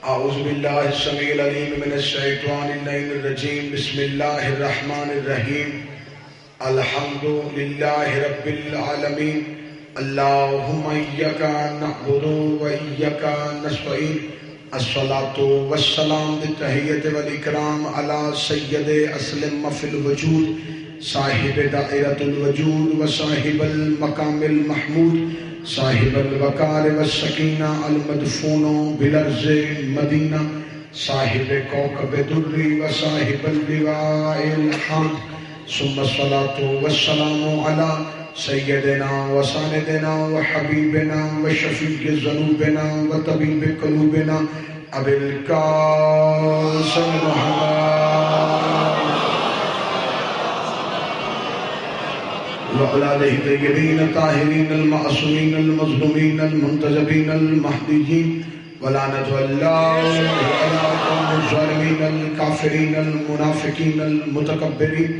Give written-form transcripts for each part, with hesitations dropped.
اعوذ باللہ السمیع العلیم من الشیطان اللعین الرجیم بسم اللہ الرحمن الرحیم الحمد للہ رب العالمین اللہم ایک نعبد و ایک نستعین الصلاة والسلام بالتحیت والاکرام علی سید اسلم فی الوجود صاحب دائرۃ الوجود و صاحب المقام المحمود صاحب الوقار والسکینہ المدفون بالارض مدینہ صاحب کوكب دری و صاحب اللواء الحمد ثم الصلاة والسلام علی سیدنا و ساندنا و حبیبنا و شفیع ذنوبنا و طبیب قلوبنا ابی القاسم محمد وعلى آله الطيبين الطاهرين المعصومين المظلومين المنتجبين المهديين ولعنة الله على القوم الظالمين الكافرين المنافقين المتكبرين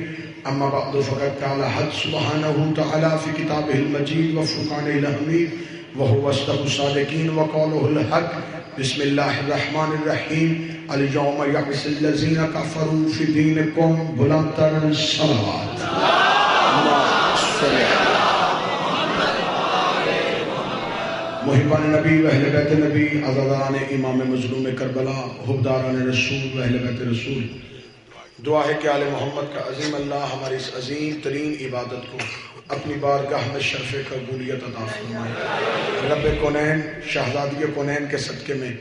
أما بعد فقد قال حق سبحانه تعالى في كتابه المجيد وفرقانه الحميد وهو أصدق الصادقين وقوله الحق بسم الله الرحمن الرحيم اليوم يئس الذين كفروا في دينكم بلندتر الصلوات محبان نبی و اہل بیت نبی عزاداران امام مظلوم کربلا حبداران رسول و اہل بیت رسول دعا ہے کہ آل محمد کا عظیم اللہ ہماری اس عظیم ترین عبادت کو اپنی بارگاہ میں شرف قبولیت عطا فرمائے۔ رب کونین شہزادی کونین کے صدقے میں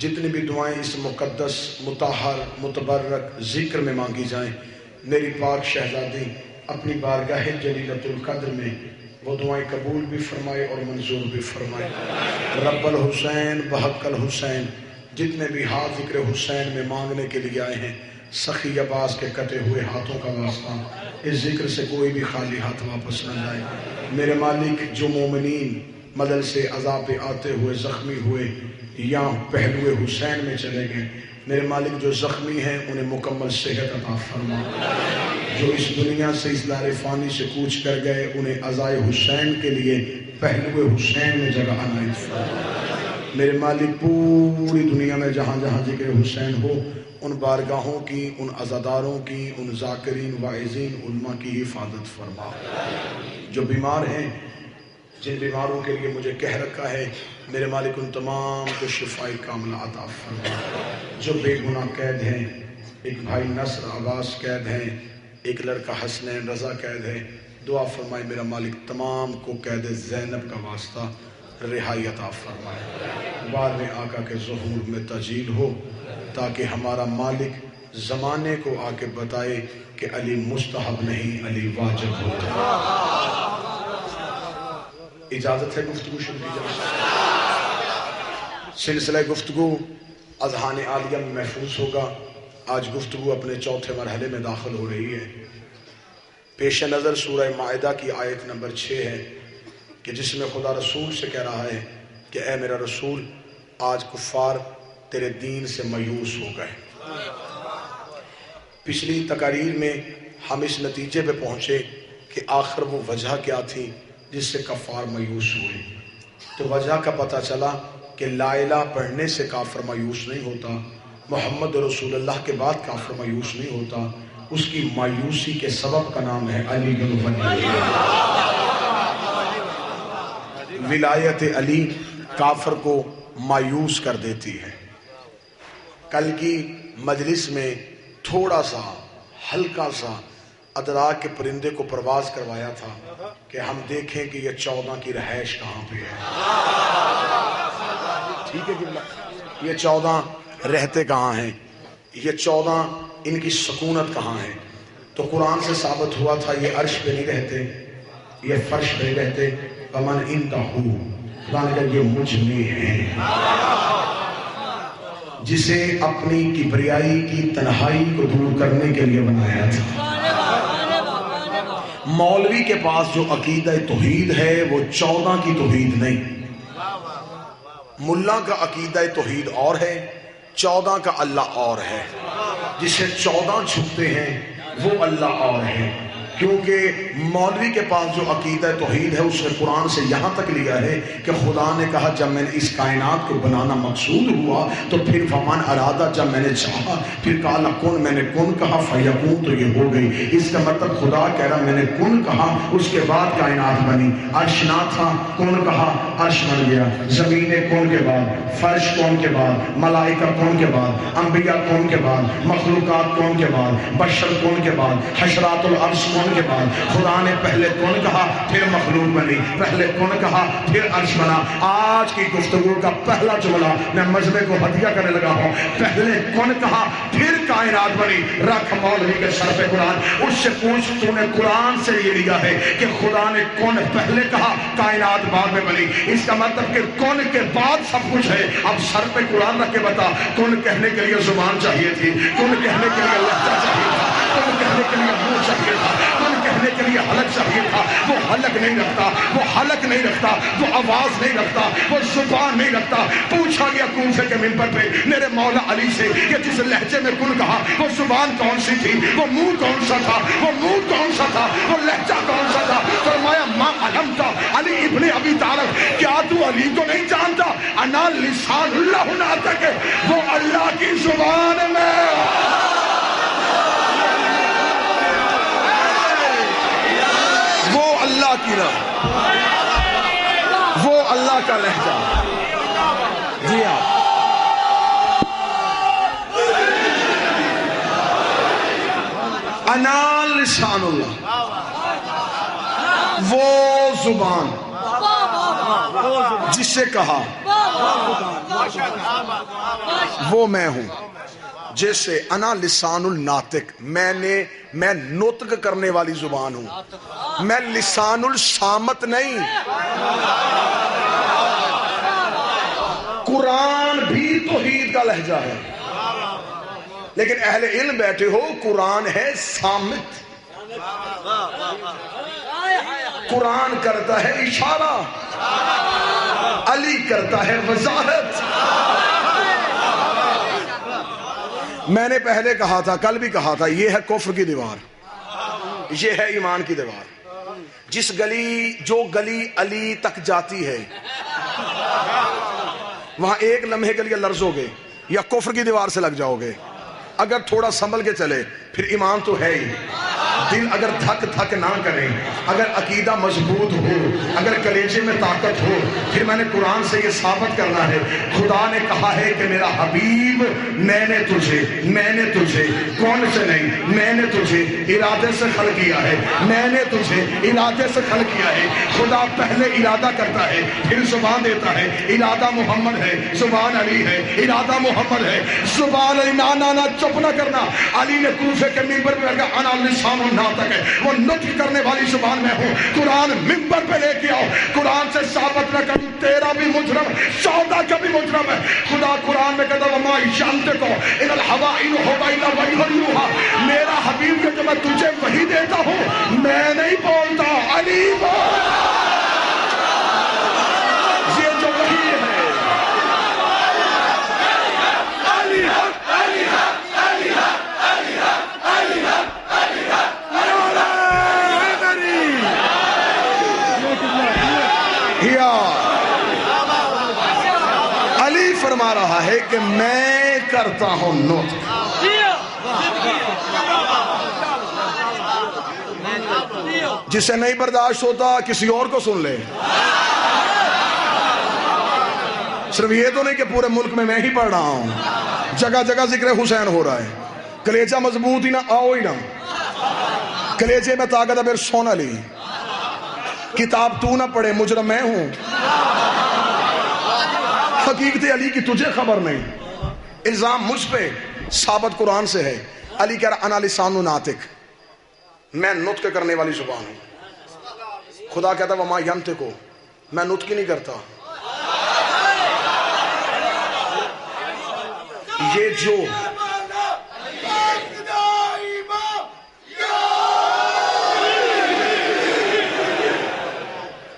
جتنی بھی دعائیں اس مقدس مطہر متبرک ذکر میں مانگی جائیں میری پاک شہزادی اپنی بارگاہ جلیلۃ القدر میں وہ دعائیں قبول بھی فرمائے اور منظور بھی فرمائے۔ رب الحسین بحق الحسین جتنے بھی ہاتھ ذکر حسین میں مانگنے کے لیے آئے ہیں سخی عباس کے کٹے ہوئے ہاتھوں کا واسطہ اس ذکر سے کوئی بھی خالی ہاتھ واپس نہ جائے۔ میرے مالک جو مومنین مدل سے عذاب پہ آتے ہوئے زخمی ہوئے یا پہلوے حسین میں چلے گئے میرے مالک جو زخمی ہیں انہیں مکمل صحت عطا فرما، جو اس دنیا سے اس دار فانی سے کوچ کر گئے انہیں عزائے حسین کے لیے پہلوے حسین میں جگہ عنایت فرما۔ میرے مالک پوری دنیا میں جہاں جہاں ذکر حسین ہو ان بارگاہوں کی ان عزاداروں کی ان ذاکرین واعظین علماء کی حفاظت فرما۔ جو بیمار ہیں جن بیماروں کے لیے مجھے کہہ رکھا ہے میرے مالک ان تمام کو شفاء کاملہ عطا فرما۔ جو بے گناہ قید ہیں ایک بھائی نصر عباس قید ہیں ایک لڑکا حسنین رضا قید ہے دعا فرمائے میرا مالک تمام کو قید زینب کا واسطہ رہائی عطا فرمائے۔ بعد میں آقا کے ظہور میں تجلیل ہو تاکہ ہمارا مالک زمانے کو آ کے بتائے کہ علی مستحب نہیں علی واجب ہوتا۔ اجازت ہے گفتگو شروع کی جائے۔ سلسلہ گفتگو اذہان عالیہ میں محفوظ ہوگا۔ آج گفتگو اپنے چوتھے مرحلے میں داخل ہو رہی ہے۔ پیش نظر سورہ مائدہ کی آیت نمبر 6 ہے کہ جس میں خدا رسول سے کہہ رہا ہے کہ اے میرا رسول آج کفار تیرے دین سے مایوس ہو گئے۔ پچھلی تقاریر میں ہم اس نتیجے پہ پہنچے کہ آخر وہ وجہ کیا تھی جس سے کفار مایوس ہوئے۔ تو وجہ کا پتہ چلا کہ لا الہ پڑھنے سے کافر مایوس نہیں ہوتا، محمد رسول اللہ کے بعد کافر مایوس نہیں ہوتا، اس کی مایوسی کے سبب کا نام ہے علی بن ولی۔ ولایت علی کافر کو مایوس کر دیتی ہے۔ کل کی مجلس میں تھوڑا سا ہلکا سا ادراک کے پرندے کو پرواز کروایا تھا کہ ہم دیکھیں کہ یہ 14 کی رہائش کہاں پہ ہے۔ ٹھیک ہے کہ یہ 14 رہتے کہاں ہیں، یہ 14 ان کی سکونت کہاں ہے۔ تو قرآن سے ثابت ہوا تھا یہ عرش پہ نہیں رہتے، یہ فرش پہ نہیں رہتے، ومن عنده خدا نے کہا یہ مجھ میں ہے، جسے اپنی کبریائی کی تنہائی کو دور کرنے کے لیے بنایا تھا۔ مولوی کے پاس جو عقیدہ توحید ہے وہ 14 کی توحید نہیں، ملا کا عقیدہ توحید اور ہے، 14 کا اللہ اور ہے۔ جسے 14 چھپتے ہیں وہ اللہ اور ہے، کیونکہ مولوی کے پاس جو عقیدہ توحید ہے اس نے قرآن سے یہاں تک لیا ہے کہ خدا نے کہا جب میں نے اس کائنات کو بنانا مقصود ہوا تو پھر فمن ارادہ، جب میں نے چاہا پھر کالا کن، میں نے کن کہا فیکون تو یہ ہو گئی۔ اس کا مطلب خدا کہہ رہا میں نے کن کہا، اس کے بعد کائنات بنی۔ عرش نہ تھا، کن کہا عرش بن گیا۔ زمین کن کے بعد، فرش کن کے بعد، ملائکہ کن کے بعد، انبیاء کن کے بعد، مخلوقات کن کے بعد، بشر کن کے بعد، حشرات الارض کن کے بعد۔ خدا نے پہلے کن کہا پھر مخلوق بنی، پہلے کن کہا پھر عرش بنا۔ آج کی گفتگو کا پہلا جملہ میں مجمع کو ہدیہ کرنے لگا ہوں، پہلے کن کہا پھر کائنات بنی۔ رکھ مولوی کے سر پہ قرآن، اس سے پوچھ تو نے قرآن سے یہ لیا ہے کہ خدا نے کن پہلے کہا کائنات بعد میں بنی؟ اس کا مطلب کہ کن کے بعد سب کچھ ہے۔ اب سر پہ قرآن رکھ کے بتا، کن کہنے کے لیے زبان چاہیے تھی، کن کہنے کے لیے لہجہ چاہیے تھا، کن کہنے کے لیے منہ چاہیے تھا، کن کہنے کے لیے حلق چاہیے تھا۔ وہ حلق نہیں رکھتا، وہ حلق نہیں رکھتا، وہ آواز نہیں رکھتا، وہ زبان نہیں رکھتا۔ پوچھا گیا کوفے کے منبر پہ میرے مولا علی سے کہ جس لہجے میں کن کہا وہ زبان کون سی تھی، وہ منہ کون سا تھا، وہ منہ کون سا تھا، وہ لہجہ کون سا تھا؟ فرمایا ما علمتا علی ابن ابی طالب، کیا تو علی کو نہیں جانتا؟ انا لسان اللہ ناطق، وہ اللہ کی زبان میں، وہ اللہ کی راہ، وہ اللہ کا لہجہ۔ جی ہاں، انا لسان اللہ، وہ زبان جس سے کہا وہ میں ہوں، جیسے انا لسان الناطق، میں نطق کرنے والی زبان ہوں، میں لسان الصامت نہیں۔ قرآن بھی توحید کا لہجہ ہے، لیکن اہل علم بیٹھے ہو قرآن ہے صامت۔ قرآن کرتا ہے اشارہ، علی کرتا ہے وضاحت۔ میں نے پہلے کہا تھا، کل بھی کہا تھا، یہ ہے کفر کی دیوار، یہ ہے ایمان کی دیوار۔ جو گلی علی تک جاتی ہے وہاں ایک لمحے کے لیے لرزو گے یا کفر کی دیوار سے لگ جاؤ گے۔ اگر تھوڑا سنبھل کے چلے پھر ایمان تو ہے ہی۔ دل اگر تھک نہ کرے، اگر عقیدہ مضبوط ہو، اگر کلیجے میں طاقت ہو، پھر میں نے قرآن سے یہ ثابت کرنا ہے۔ خدا نے کہا ہے کہ میرا حبیب میں نے تجھے کون سے نہیں، میں نے تجھے ارادے سے خلق کیا ہے، میں نے تجھے ارادے سے خلق کیا ہے۔ خدا پہلے ارادہ کرتا ہے پھر زبان دیتا ہے۔ ارادہ محمد ہے، زبان علی ہے، ارادہ محمد ہے، زبان علی۔ نہ چپ نہ کرنا۔ علی نے کوفے کے منبر پہ کہا انا لسان الناطق، وہ نطق کرنے والی زبان میں ہوں۔ قرآن منبر پہ لے کے آؤ، قرآن سے ثابت نہ کروں تیرا بھی مجرم، سودا کا بھی مجرم ہے۔ خدا قرآن میں کہتا وما ينطق عن الهوى إن هو إلا وحي يوحى، میرا حبیب کہ جو میں تجھے وحی دیتا ہوں میں نہیں بولتا، علی بولتا۔ یہ جو وحی ہے علی فرما رہا ہے کہ میں کرتا ہوں نطق۔ جسے نہیں برداشت ہوتا کسی اور کو سن لے۔ صرف یہ تو نہیں کہ پورے ملک میں ہی پڑھ رہا ہوں، جگہ جگہ ذکر حسین ہو رہا ہے۔ کلیجہ مضبوط ہی نہ آؤ ہی نہ، کلیجے میں طاقت ہے پھر سونا لی۔ کتاب تو نہ پڑھے مجرم میں ہوں، حقیقت علی کی تجھے خبر نہیں۔ الزام مجھ پہ، ثابت قرآن سے ہے۔ علی کہہ رہا انا لسان ناطق، میں نطق کرنے والی زبان ہوں۔ خدا کہتا وما ینطق، میں نطق ہی نہیں کرتا۔ یہ جو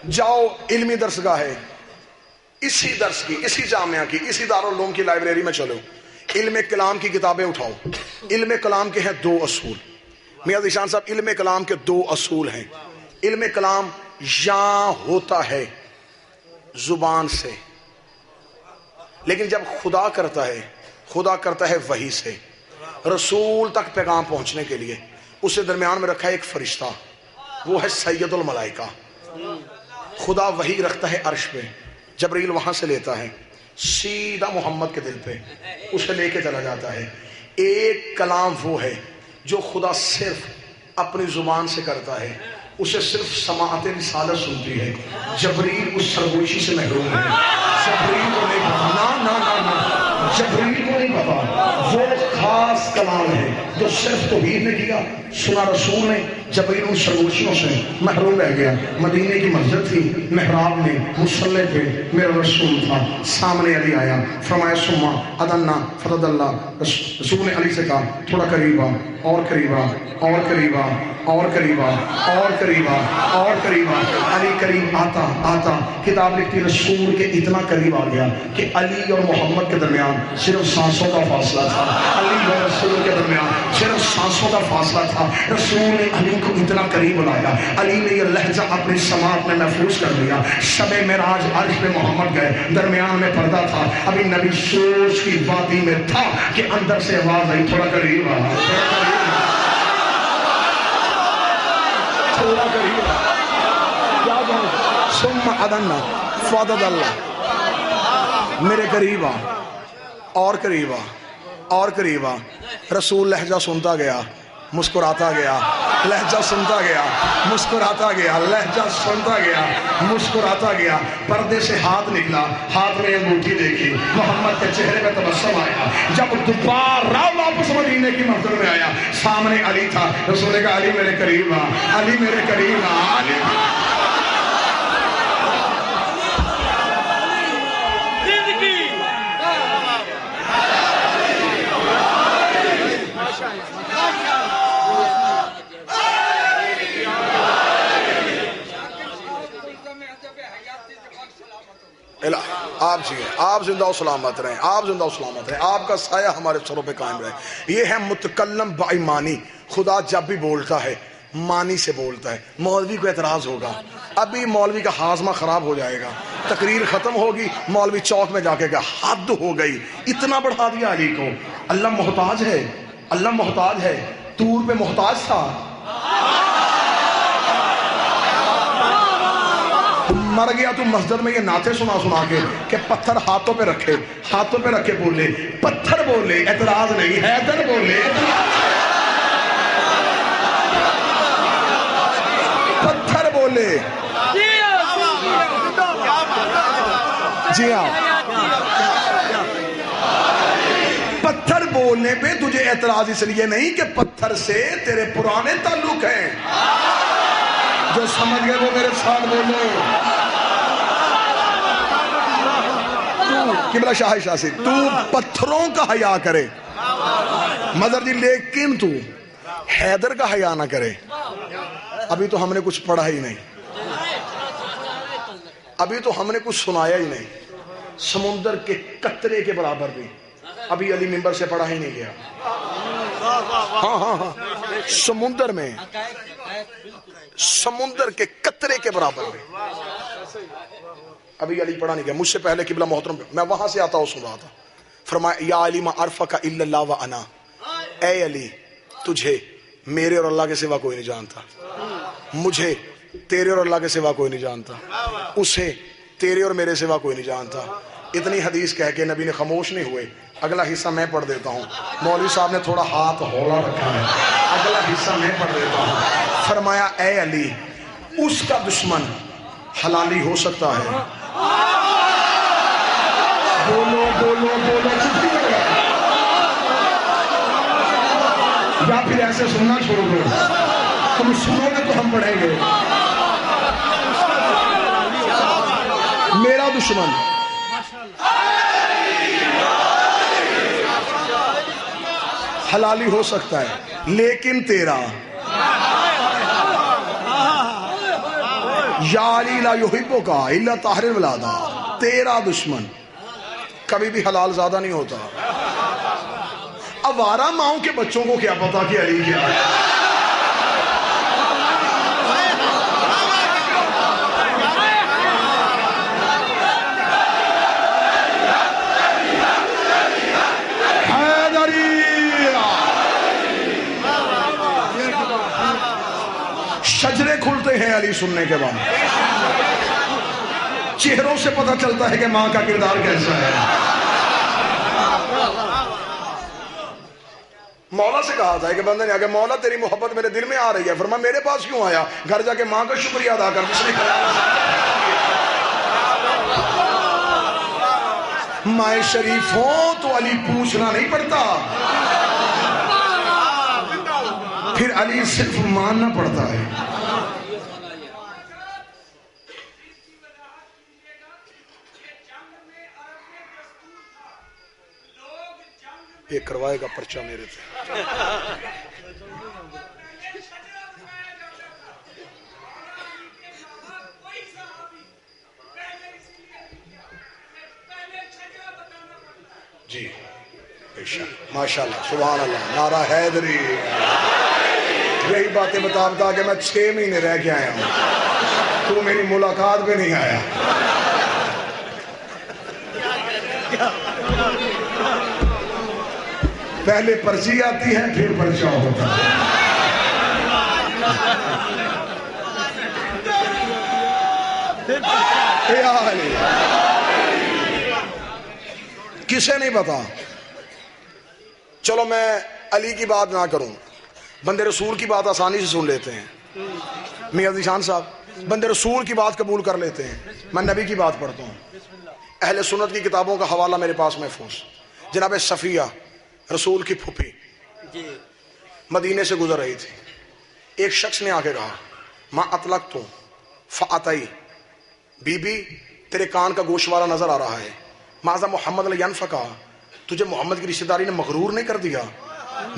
جاؤ علمی درسگاہ ہے، اسی درس کی، اسی جامعہ کی، اسی دارالعلوم کی لائبریری میں چلو، علم کلام کی کتابیں اٹھاؤ۔ علم کلام کے ہیں 2 اصول، میاں ذیشان صاحب، علم کلام کے دو اصول ہیں. علم کلام یا ہوتا ہے زبان سے، لیکن جب خدا کرتا ہے وحی سے. رسول تک پیغام پہنچنے کے لیے اس سے درمیان میں رکھا ہے ایک فرشتہ، وہ ہے سید الملائکہ. خدا وحی رکھتا ہے عرش پہ، جبریل وہاں سے لیتا ہے سیدھا محمد کے دل پہ، اسے لے کے چلا جاتا ہے. ایک کلام وہ ہے جو خدا صرف اپنی زبان سے کرتا ہے، اسے صرف سماعت رسالت سنتی ہے. جبریل اس سرگوشی سے محروم ہے. جبریل کو نہیں پتا، جبریل کو نہیں پتا. وہ خاص کلام ہے جو صرف توحید نے کیا، سنا رسول نے. جبریل ان سرگوشیوں سے محروم رہ گیا. مدینے کی مسجد تھی، محراب میں مصلی پہ میرا رسول تھا. سامنے علی آیا، فرمایا سما ادنا فضل اللہ. رسول نے علی سے کہا تھوڑا قریب آ، اور قریب آ، اور قریب آ، اور قریب آ، اور قریب آ، اور قریب آ. علی قریب آتا آتا کتاب لکھتی رسول کے اتنا قریب آ گیا کہ علی اور محمد کے درمیان صرف سانسوں کا فاصلہ تھا. علی اور رسول کے درمیان صرف سانسوں کا فاصلہ تھا. رسول نے علی کو اتنا قریب بلایا، علی نے یہ لہجہ اپنی سماعت میں محفوظ کر لیا. شب معراج عرش پہ محمد گئے، درمیان میں پردہ تھا. ابھی نبی سوچ کی وادی میں تھا کہ اندر سے آواز آئی تھوڑا قریب آ، تھوڑا قریب آ. کیا کہوں؟ ثم ادنا فضل اللہ، میرے قریب آ، اور قریب آ، اور قریب آ. رسول لہجہ سنتا گیا، مسکراتا گیا، لہجہ سنتا گیا، مسکراتا گیا، لہجہ سنتا گیا، مسکراتا گیا. پردے سے ہاتھ نکلا، ہاتھ میں انگوٹھی دیکھی، محمد کے چہرے پہ تبسم آیا. جب دوبارہ واپس مدینے کی مسجد میں آیا، سامنے علی تھا. رسول نے کہا علی میرے قریب آ، علی میرے قریب آ، علی. آپ زندہ و سلامت رہیں، آپ زندہ و سلامت رہیں، آپ کا سایہ ہمارے سروں پہ قائم رہے. یہ ہے متکلم بائمانی. خدا جب بھی بولتا ہے مانی سے بولتا ہے. مولوی کو اعتراض ہوگا، ابھی مولوی کا ہاضمہ خراب ہو جائے گا، تقریر ختم ہوگی، مولوی چوک میں جا کے گا حد ہو گئی، اتنا بڑھا دیا علی کو. اللہ محتاج ہے، اللہ محتاج ہے. طور پہ محتاج تھا، مر گیا تو مسجد میں یہ نعتیں سنا سنا کے کہ پتھر ہاتھوں پہ رکھے، ہاتھوں پہ رکھے بولے، پتھر بولے، اعتراض نہیں، حیدر بولے، پتھر بولے. جی ہاں، پتھر بولنے پہ تجھے اعتراض اس لیے نہیں کہ پتھر سے تیرے پرانے تعلق ہیں. جو سمجھ گئے وہ میرے ساتھ بولو. قبلہ شاہ شاہ سے تو پتھروں کا حیا کرے مدر جی، لیکن تو حیدر کا حیا نہ کرے. ابھی تو ہم نے کچھ پڑھا ہی نہیں، ابھی تو ہم نے کچھ سنایا ہی نہیں. سمندر کے قطرے کے برابر بھی ابھی علی منبر سے پڑھا ہی نہیں گیا. ہاں ہاں ہاں، سمندر میں، سمندر کے قطرے کے برابر بھی ابھی علی پڑھا نہیں گیا. مجھ سے پہلے قبلہ محترم، میں وہاں سے آتا ہوں سن رہا تھا، فرمایا یا علی ما عرفک الا اللہ و انا، اے علی تجھے میرے اور اللہ کے سوا کوئی نہیں جانتا، مجھے تیرے اور اللہ کے سوا کوئی نہیں جانتا، اسے تیرے اور میرے سوا کوئی نہیں جانتا. اتنی حدیث کہہ کے نبی نے خاموش نہیں ہوئے. اگلا حصہ میں پڑھ دیتا ہوں، مولوی صاحب نے تھوڑا ہاتھ ہولا رکھا ہے، اگلا حصہ میں پڑھ دیتا ہوں. فرمایا اے علی اس کا دشمن حلالی ہو سکتا ہے. بولو بولو بولو، چھٹی لگ رہا ہے یا پھر ایسے سننا چھوڑ دو؟ تم سنو گے تو ہم پڑھیں گے. میرا دشمن حلالی ہو سکتا ہے، لیکن تیرا یا علی لا یحبک الا طاہر الولادہ، تیرا دشمن کبھی بھی حلال زیادہ نہیں ہوتا. آوارہ ماؤں کے بچوں کو کیا پتا کہ علی کیا ہے. علی سننے کے بعد چہروں سے پتہ چلتا ہے کہ ماں کا کردار کیسا ہے. مولا سے کہا تھا کہ بندے نے آگے مولا تیری محبت میرے دل میں آ رہی ہے. فرمایا میرے پاس کیوں آیا؟ گھر جا کے ماں کا شکریہ ادا کر جس نے مائے شریف ہوں تو علی پوچھنا نہیں پڑتا، پھر علی صرف ماننا پڑتا ہے. یہ کروائے گا پرچہ میرے تھے. جی ماشاءاللہ سبحان اللہ، نعرہ حیدری. یہی باتیں بتا بتا کہ میں 6 مہینے رہ کے آیا ہوں، تو میری ملاقات پہ نہیں آیا. پہلے پرچی آتی ہے پھر پرچہ ہوتا ہے. کسے نہیں پتا. چلو میں علی کی بات نہ کروں، بندے رسول کی بات آسانی سے سن لیتے ہیں. میاں ذیشان صاحب بندے رسول کی بات قبول کر لیتے ہیں. میں نبی کی بات پڑھتا ہوں. اہل سنت کی کتابوں کا حوالہ میرے پاس محفوظ. جناب صفیہ رسول کی پھوپھی مدینے سے گزر رہی تھی. ایک شخص نے آ کے کہا ماں اطلق تو فاتئی، بی بی تیرے کان کا گوشوارہ نظر آ رہا ہے. ماذا محمد علیہ انفقا، تجھے محمد کی رشتہ داری نے مغرور نہیں کر دیا؟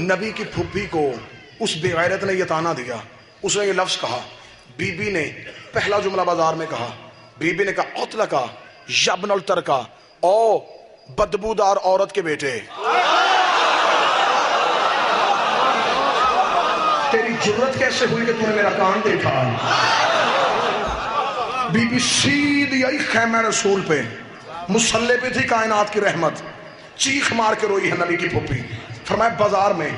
نبی کی پھوپھی کو اس بے غیرت نے یہ تانا دیا. اس نے یہ لفظ کہا. بی بی نے پہلا جملہ بازار میں کہا. بی بی نے کہا اطلقا یبن الترکا، او بدبودار عورت کے بیٹے. تیری جرت کیسے ہوئی کہ تو نے میرا کان دیکھا؟ بی بی سیدھی آئی خیمہ رسول پہ، مصلی پہ تھی کائنات کی رحمت. چیخ مار کے روئی ہے نبی کی پھوپھی. فرمایا بازار میں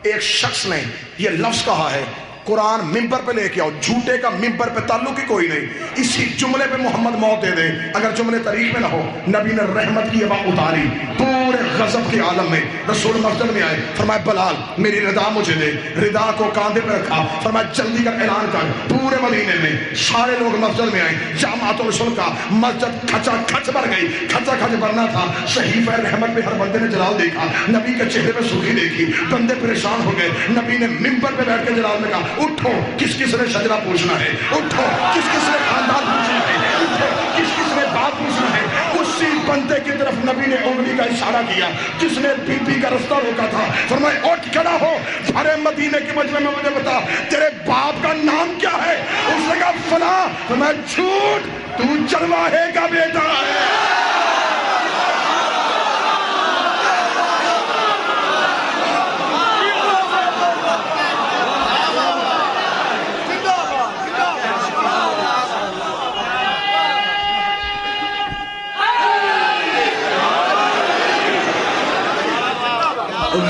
ایک شخص نے یہ لفظ کہا ہے، قرآن ممبر پہ لے کے آؤ. جھوٹے کا ممبر پہ تعلق ہی کوئی نہیں. اسی جملے پہ محمد موت دے دے. اگر جملے تاریخ میں نہ ہو، نبی نے رحمت کی ہوا اتاری. پورے غضب کے عالم میں رسول مسجد میں آئے. فرمایا بلال میری رضا مجھے دے. رضا کو کاندھے پہ رکھا. فرمایا جلدی کر اعلان کر. پورے مدینے میں سارے لوگ مسجد میں آئے. جامعۃ الرسول کا مسجد کھچا کھچ بھر گئی. کھچا کھچ بھرنا تھا. صحیفہ رحمت پہ ہر بندے نے جلال دیکھا. نبی کے چہرے پہ سرخی دیکھی. بندے پریشان ہو گئے. نبی نے ممبر پہ بیٹھ کے جلال میں کہا اٹھو کس کس نے شجرہ پوچھنا ہے، اٹھو کس کس نے خاندان پوچھنا ہے، اٹھو کس کس نے بات پوچھنا ہے. اسی بندے کی طرف نبی نے انگلی کا اشارہ کیا جس نے بی بی کا رستہ روکا تھا. فرمایا اٹھ کھڑا ہو، بھرے مدینے کے مجمع میں مجھے بتا تیرے باپ کا نام کیا ہے؟ اس نے کہا فلاں. فرمایا جھوٹ، تو چرواہے کا بیٹا ہے.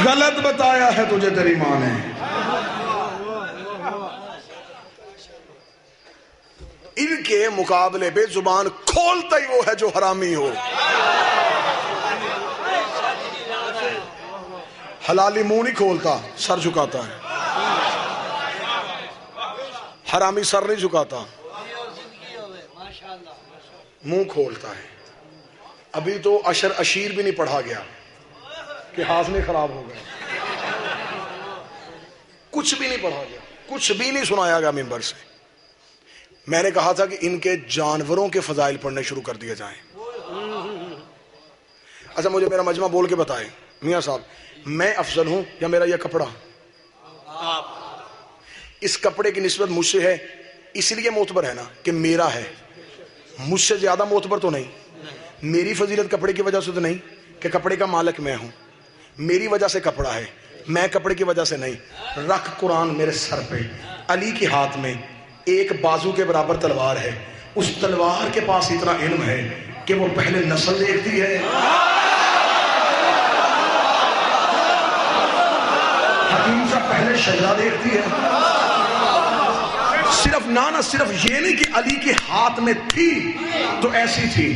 غلط بتایا ہے تجھے تیری ماں نے. ان کے مقابلے پہ زبان کھولتا ہی وہ ہے جو حرامی ہو. حلالی منہ نہیں کھولتا، سر جھکاتا ہے. حرامی سر نہیں جھکاتا، منہ کھولتا ہے. ابھی تو عشر عشیر بھی نہیں پڑھا گیا کہ ہاضمے خراب ہو گئے. کچھ بھی نہیں پڑھا گیا، کچھ بھی نہیں سنایا گیا ممبر سے. میں نے کہا تھا کہ ان کے جانوروں کے فضائل پڑھنے شروع کر دیے جائیں. اچھا مجھے میرا مجمع بول کے بتائیں میاں صاحب، میں افضل ہوں یا میرا یہ کپڑا؟ اس کپڑے کی نسبت مجھ سے ہے اس لیے معتبر ہے نا کہ میرا ہے. مجھ سے زیادہ معتبر تو نہیں. میری فضیلت کپڑے کی وجہ سے تو نہیں کہ کپڑے کا مالک میں ہوں. میری وجہ سے کپڑا ہے، میں کپڑے کی وجہ سے نہیں. رکھ قرآن میرے سر پہ. علی کے ہاتھ میں ایک بازو کے برابر تلوار ہے. اس تلوار کے پاس اتنا علم ہے کہ وہ پہلے نسل دیکھتی ہے، حکیم صاحب پہلے شجرہ دیکھتی ہے، صرف نہ صرف یہ نہیں کہ علی کے ہاتھ میں تھی تو ایسی تھی،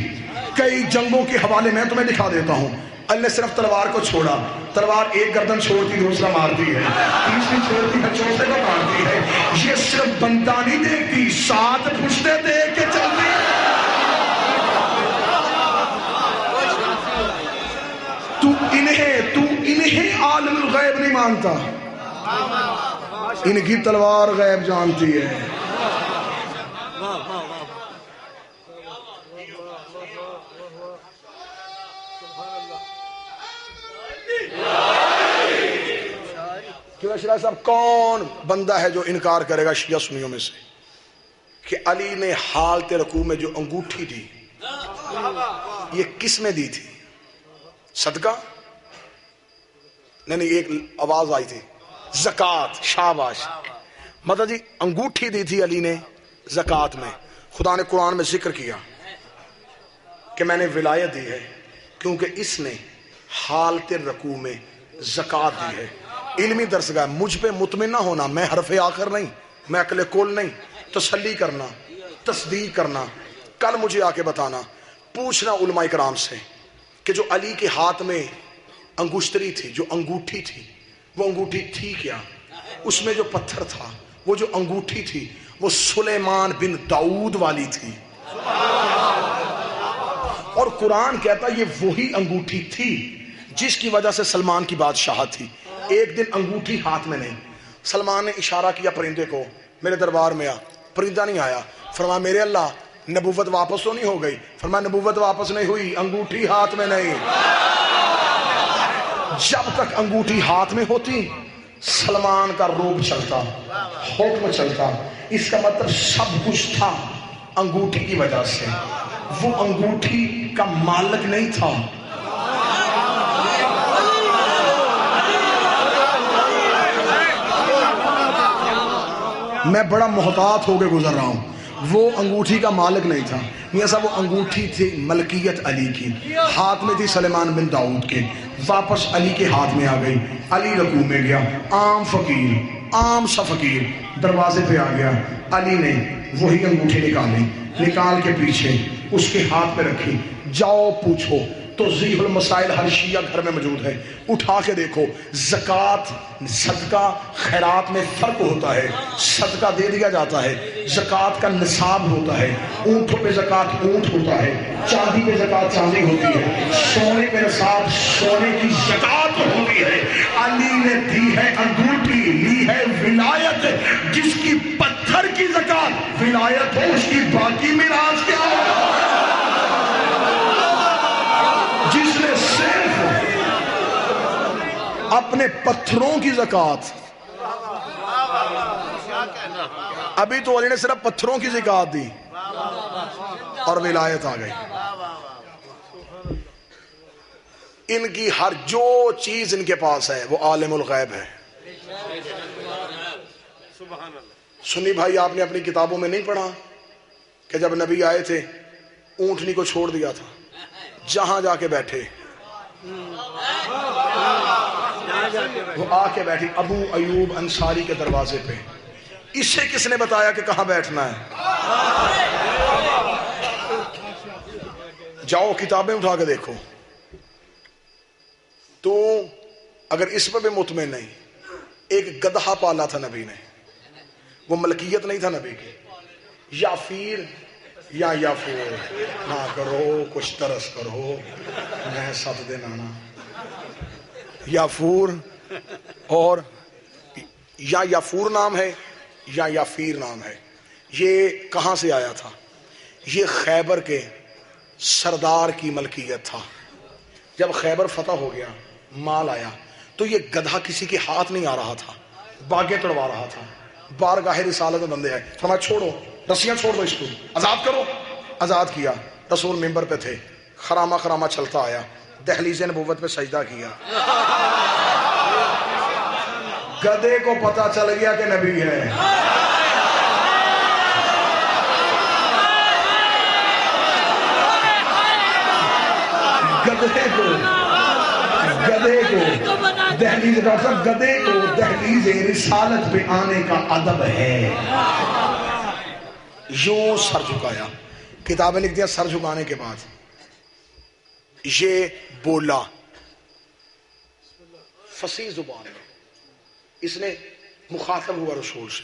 کئی جنگوں کے حوالے میں تمہیں دکھا دیتا ہوں، اللہ نے صرف تلوار کو چھوڑا، تلوار ایک گردن چھوڑتی دوسرا مارتی ہے، تیسری چھوڑتی ہے چوتھے کو مارتی ہے، یہ صرف بندہ نہیں دیکھتی، ساتھ پشتے دیکھ کے چلتی ہے۔ تو انہیں عالم الغیب نہیں مانتا، ان کی تلوار غیب جانتی ہے۔ کیوں اشراف صاحب کون بندہ ہے جو انکار کرے گا شیعہ سنیوں میں سے کہ علی نے حالت رکوع میں جو انگوٹھی دی یہ کس میں دی تھی؟ صدقہ نہیں، ایک آواز آئی تھی زکوٰۃ، شاباش، مطلب جی انگوٹھی دی تھی علی نے زکوٰۃ میں۔ خدا نے قرآن میں ذکر کیا کہ میں نے ولایت دی ہے کیونکہ اس نے حالت رکوع میں زکوٰۃ دی ہے۔ علمی درس گاہ، مجھ پہ مطمئن نہ ہونا، میں حرف آخر نہیں، میں عقل کل نہیں، تسلی کرنا، تصدیق کرنا، کل مجھے آ کے بتانا، پوچھنا علماء کرام سے کہ جو علی کے ہاتھ میں انگشتری تھی، جو انگوٹھی تھی، وہ انگوٹھی تھی کیا؟ اس میں جو پتھر تھا، وہ جو انگوٹھی تھی، وہ سلیمان بن داؤد والی تھی، اور قرآن کہتا یہ وہی انگوٹھی تھی جس کی وجہ سے سلمان کی بادشاہت تھی۔ ایک دن انگوٹھی ہاتھ میں نہیں، سلمان نے اشارہ کیا پرندے کو، میرے دربار میں آ، پرندہ نہیں آیا، فرمایا میرے اللہ نبوت واپس تو نہیں ہو گئی؟ فرمایا نبوت واپس نہیں ہوئی، انگوٹھی ہاتھ میں نہیں۔ جب تک انگوٹھی ہاتھ میں ہوتی سلمان کا روب چلتا، حکم چلتا، اس کا مطلب سب کچھ تھا انگوٹھی کی وجہ سے، وہ انگوٹھی کا مالک نہیں تھا۔ میں بڑا محتاط ہو کے گزر رہا ہوں، وہ انگوٹھی کا مالک نہیں تھا میاں صاحب، وہ انگوٹھی تھی ملکیت علی کی، ہاتھ میں تھی سلیمان بن داؤد کے، واپس علی کے ہاتھ میں آ گئی، علی رکوع میں گیا، عام فقیر، عام سا فقیر دروازے پہ آ گیا، علی نے وہی انگوٹھی نکالی، نکال کے پیچھے اس کے ہاتھ پہ رکھی، جاؤ پوچھو، توضیح المسائل ہر شیعہ گھر میں موجود ہے، اٹھا کے دیکھو، زکوٰۃ صدقہ خیرات میں فرق ہوتا ہے، صدقہ دے دیا جاتا ہے، زکوٰۃ کا نصاب ہوتا ہے، اونٹوں پہ زکوٰۃ اونٹ ہوتا ہے، چاندی پہ زکوٰۃ چاندی ہوتی ہے، سونے پہ نصاب سونے کی زکوٰۃ ہوتی ہے۔ علی نے دی ہے انگوٹھی، لی ہے ولایت، جس کی پتھر کی زکوٰۃ ولایت ہو اس کی باقی میراث کیا ہو؟ جس نے صرف اپنے پتھروں کی زکوٰۃ، ابھی تو علی نے صرف پتھروں کی زکوٰۃ دی اور ولایت آ گئی۔ ان کی ہر جو چیز ان کے پاس ہے وہ عالم الغیب ہے۔ سنی بھائی آپ نے اپنی کتابوں میں نہیں پڑھا کہ جب نبی آئے تھے اونٹنی کو چھوڑ دیا تھا، جہاں جا کے بیٹھے وہ آ کے بیٹھی ابو ایوب انصاری کے دروازے پہ، اسے کس نے بتایا کہ کہاں بیٹھنا ہے؟ جاؤ کتابیں اٹھا کے دیکھو۔ تو اگر اس پہ بھی مطمئن نہیں، ایک گدھا پالا تھا نبی نے، وہ ملکیت نہیں تھا نبی کی، یافیر یا یافور، نہ کرو کچھ ترس کرو میں سب دے نانا، یافور، اور یا یافور نام ہے یا یافیر نام ہے۔ یہ کہاں سے آیا تھا؟ یہ خیبر کے سردار کی ملکیت تھا۔ جب خیبر فتح ہو گیا، مال آیا، تو یہ گدھا کسی کے ہاتھ نہیں آ رہا تھا، باغیں توڑوا رہا تھا، بارگاہ رسالت میں بندے آئے، فرمایا چھوڑو، رسیاں چھوڑ دو، اس کو آزاد کرو، آزاد کیا۔ رسول منبر پہ تھے، خرامہ خرامہ چلتا آیا، دہلیز نبوت پہ سجدہ کیا، گدھے کو پتا چل گیا کہ نبی ہے۔ گدھے کو دہلیز، ڈاکٹر صاحب گدھے کو دہلیز رسالت پہ آنے کا ادب ہے۔ یوں سر جھکایا. کتابیں لکھ دیا سر جھکانے کے بعد یہ بولا فصیح زبان میں. اس نے مخاطب ہوا رسول سے,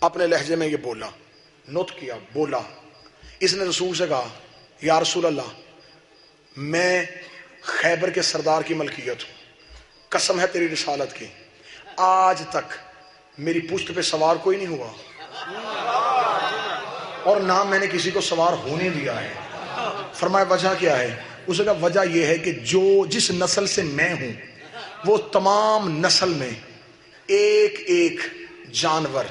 اپنے لہجے میں یہ بولا, نطق کیا, بولا. اس نے رسول سے کہا یا رسول اللہ میں خیبر کے سردار کی ملکیت ہوں, قسم ہے تیری رسالت کی, آج تک میری پشت پہ سوار کوئی نہیں ہوا اور نہ میں نے کسی کو سوار ہونے دیا ہے. فرمایا وجہ کیا ہے؟ اس نے کہا وجہ یہ ہے کہ جس نسل سے میں ہوں وہ تمام نسل میں ایک ایک جانور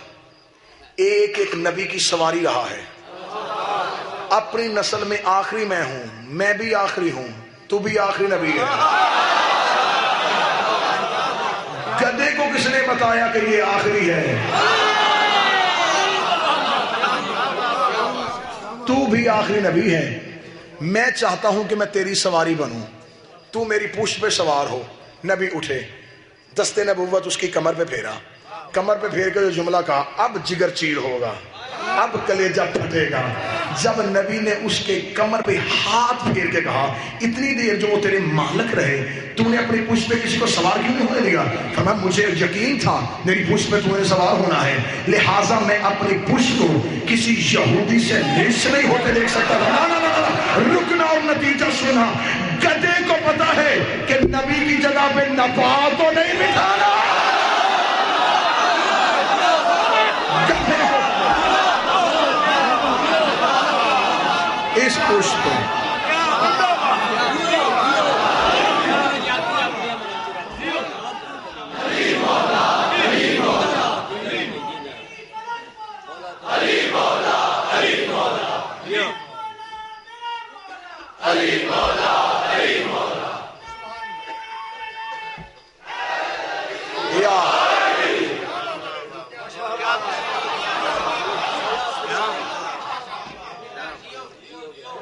ایک ایک نبی کی سواری رہا ہے. اپنی نسل میں آخری میں ہوں, میں بھی آخری ہوں, تو بھی آخری نبی ہے. گدھے کو کس نے بتایا کہ یہ آخری ہے؟ تو بھی آخری نبی ہے. میں چاہتا ہوں کہ میں تیری سواری بنوں, تو میری پشت پہ سوار ہو. نبی اٹھے, دستے نبوت اس کی کمر پہ پھیرا, کمر پہ پھیر کے جو جملہ کہا اب جگر چیر ہوگا, اب کلیجہ پھٹے گا. جب نبی نے اس کے کمر پہ ہاتھ پھیر کے کہا اتنی دیر جو وہ تیرے مالک رہے تو نے اپنی پشت پہ کسی کو سوار کیوں نہیں ہونے دیا؟ فرمایا مجھے یقین تھا میری پشت پہ تو نے سوار ہونا ہے, لہٰذا میں اپنی پشت کو کسی یہودی سے لیس نہیں ہوتے دیکھ سکتا تھا. رکنا اور نتیجہ سنا. گدھے کو پتا ہے کہ نبی کی جگہ پہ نفع تو نہیں بٹھانا. اس پشت پہ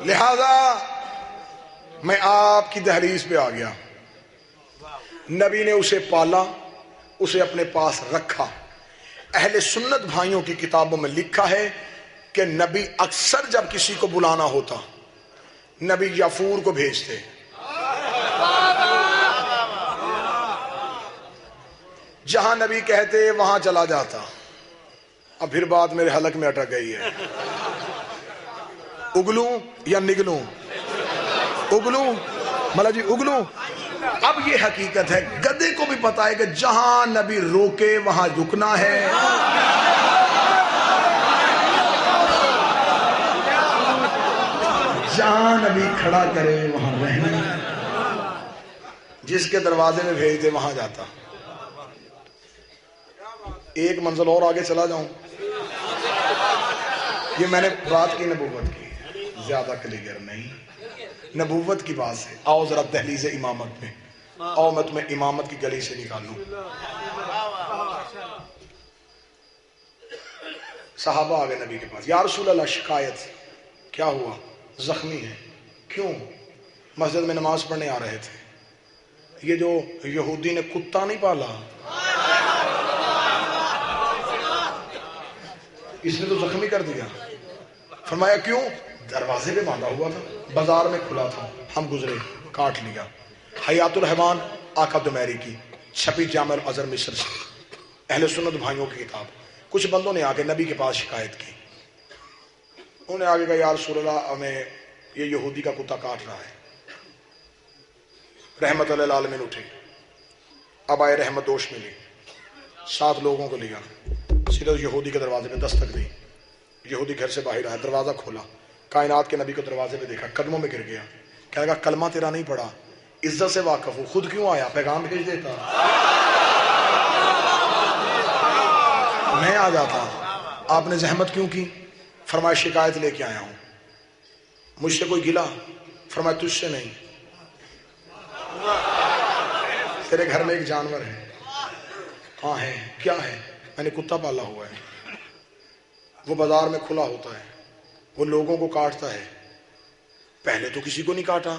لہذا میں آپ کی دہلیز پہ آ گیا. نبی نے اسے پالا, اسے اپنے پاس رکھا. اہل سنت بھائیوں کی کتابوں میں لکھا ہے کہ نبی اکثر جب کسی کو بلانا ہوتا نبی یافور کو بھیجتے, جہاں نبی کہتے وہاں چلا جاتا. اب پھر بات میرے حلق میں اٹک گئی ہے, اگلوں یا نگلوں؟ اگلوں مطلب جی اگلوں. اب یہ حقیقت ہے گدھے کو بھی پتا ہے کہ جہاں نبی روکے وہاں رکنا ہے. جہاں نبی کھڑا کرے وہاں رہنا ہے. جس کے دروازے میں بھیج دے وہاں جاتا. ایک منزل اور آگے چلا جاؤں, یہ میں نے بات کی نبوت کی, زیادہ کلیئر نہیں, نبوت کی بات ہے. آؤ ذرا دہلیز امامت میں, آؤ میں تمہیں امامت کی گلی سے نکالوں. صحابہ آگے نبی کے پاس, یا رسول اللہ شکایت. کیا ہوا؟ زخمی ہے. کیوں؟ مسجد میں نماز پڑھنے آ رہے تھے, یہ جو یہودی نے کتا نہیں پالا اس نے تو زخمی کر دیا. فرمایا کیوں؟ دروازے پہ باندھا ہوا تھا, بازار میں کھلا تھا, ہم گزرے, کاٹ لیا. حیات الحیوان آقا دمیری کی, چھپی جامع الازہر مصر سے, اہل سنت بھائیوں کی کتاب. کچھ بندوں نے آگے نبی کے پاس شکایت کی. انہوں نے آگے کہا یا رسول اللہ ہمیں یہ یہودی کا کتا کاٹ رہا ہے. رحمت اللہ العالمین اٹھے, اب آئے رحمت دوش میں لی, 7 لوگوں کو لیا, سیدھا یہودی کے دروازے پہ دستک دی. یہودی گھر سے باہر آیا, دروازہ کھولا, کائنات کے نبی کو دروازے پہ دیکھا, قدموں میں گر گیا. کہنے لگا کلمہ تیرا نہیں پڑھا, عزت سے واقف ہو, خود کیوں آیا؟ پیغام بھیج دیتا, میں آ جاتا. آپ نے زحمت کیوں کی؟ فرمایا شکایت لے کے آیا ہوں. مجھ سے کوئی گلا؟ فرمایا تجھ سے نہیں, تیرے گھر میں ایک جانور ہے. ہاں ہے. کیا ہے؟ میں نے کتا پالا ہوا ہے, وہ بازار میں کھلا ہوتا ہے, وہ لوگوں کو کاٹتا ہے. پہلے تو کسی کو نہیں کاٹا.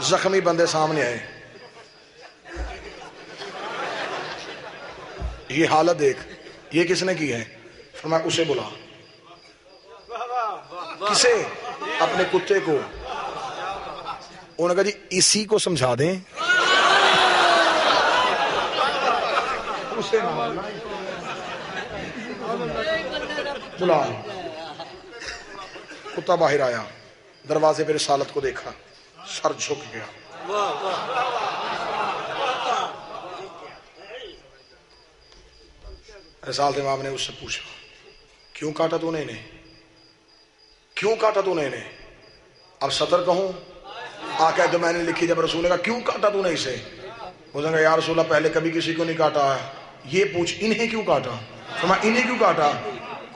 زخمی بندے سامنے آئے, یہ حالت دیکھ, یہ کس نے کی ہے؟ فرمایا اسے بلا. کسے؟ اپنے کتے کو. انہوں نے کہا جی اسی کو سمجھا دیں. اسے بلا. کتا باہر آیا, دروازے پہ رسالت کو دیکھا, سر جھک گیا. رسالت امام نے اس سے پوچھا کیوں کاٹا تو نے انہیں؟ کیوں کاٹا تو نے انہیں؟ اب سطر کہوں آقا تو میں نے لکھی. جب رسول نے کہا کیوں کاٹا تو نے اسے؟ وہ کہا یا رسول اللہ پہلے کبھی کسی کو نہیں کاٹا ہے, یہ پوچھ انہیں کیوں کاٹا. فرمایا انہیں کیوں کاٹا؟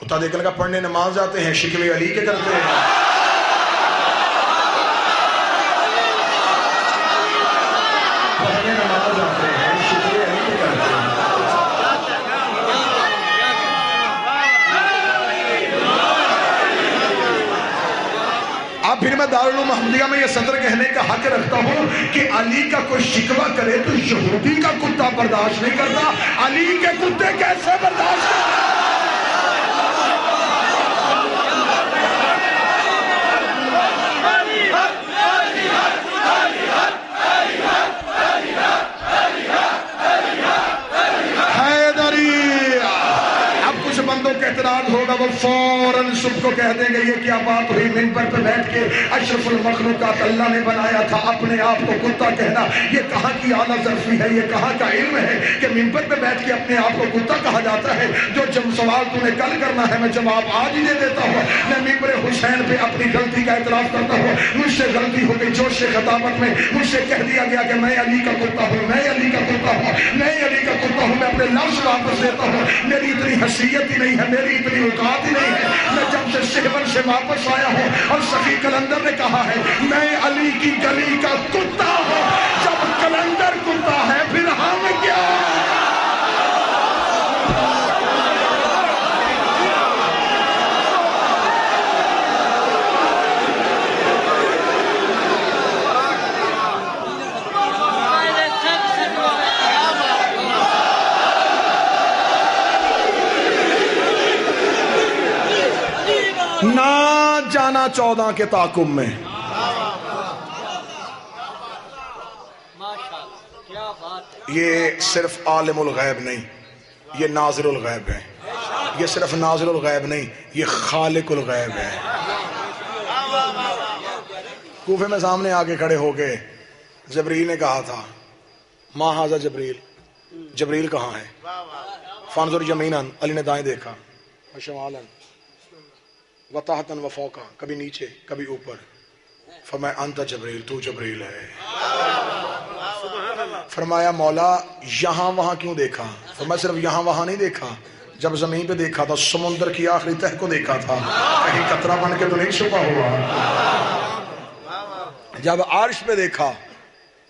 کتا دیکھنے کا پڑھنے نماز جاتے ہیں, شکوے علی کے کرتے ہیں. اب پھر میں دارالعلوم محمدیہ میں یہ صدر کہنے کا حق رکھتا ہوں کہ علی کا کوئی شکوہ کرے تو یہودی کا کتا برداشت نہیں کرتا, علی کے کتے کیسے برداشت کرتا؟ اعتراض ہوگا وہ فوراً صبح کو کہہ دیں گے یہ کیا بات ہوئی, منبر پہ بیٹھ کے اشرف المخلوقات اللہ نے بنایا تھا, اپنے آپ کو کتا کہنا یہ کہاں کی اعلیٰ ظرفی ہے, یہ کہاں کا علم ہے کہ منبر پہ بیٹھ کے اپنے آپ کو کتا کہا جاتا ہے. جو سوال تو نے کل کرنا ہے میں جواب آج ہی دے دیتا ہوں. میں منبر حسین پہ اپنی غلطی کا اعتراف کرتا ہوں, مجھ سے غلطی ہو گئی جوش خطابت میں, مجھ سے کہہ دیا گیا کہ میں علی کا کتا ہوں, میں علی کا کتا ہوں, میں علی کا کتا ہوں. میں اپنے لفظ واپس لیتا ہوں, میری اتنی حیثیت ہی نہیں ہے, میری اتنی اوقات ہی نہیں ہے. میں جب سے شہبن سے واپس آیا ہوں اور سخی کلندر نے کہا ہے میں علی کی گلی کا کتا ہوں, جب کلندر کتا ہے پھر ہم کیا؟ نہ جانا 14 کے تعاقب میں. یہ صرف عالم الغیب نہیں, یہ ناظر الغیب ہے. یہ صرف ناظر الغیب نہیں, یہ خالق الغیب ہے. کوفے میں سامنے آگے کھڑے ہو گئے, جبریل نے کہا تھا ما ھذا جبریل, جبریل کہاں ہے؟ فانظر یمینا, علی نے دائیں دیکھا, وشمالا وتحتن وفوقا, کبھی نیچے کبھی اوپر. فرمایا انت جبریل, تو جبریل ہے. فرمایا مولا یہاں وہاں کیوں دیکھا؟ فرمایا صرف یہاں وہاں نہیں دیکھا, جب زمین پہ دیکھا تھا سمندر کی آخری تہ کو دیکھا تھا, کہیں قطرہ بن کے تو نہیں چھپا ہوا. جب عرش پہ دیکھا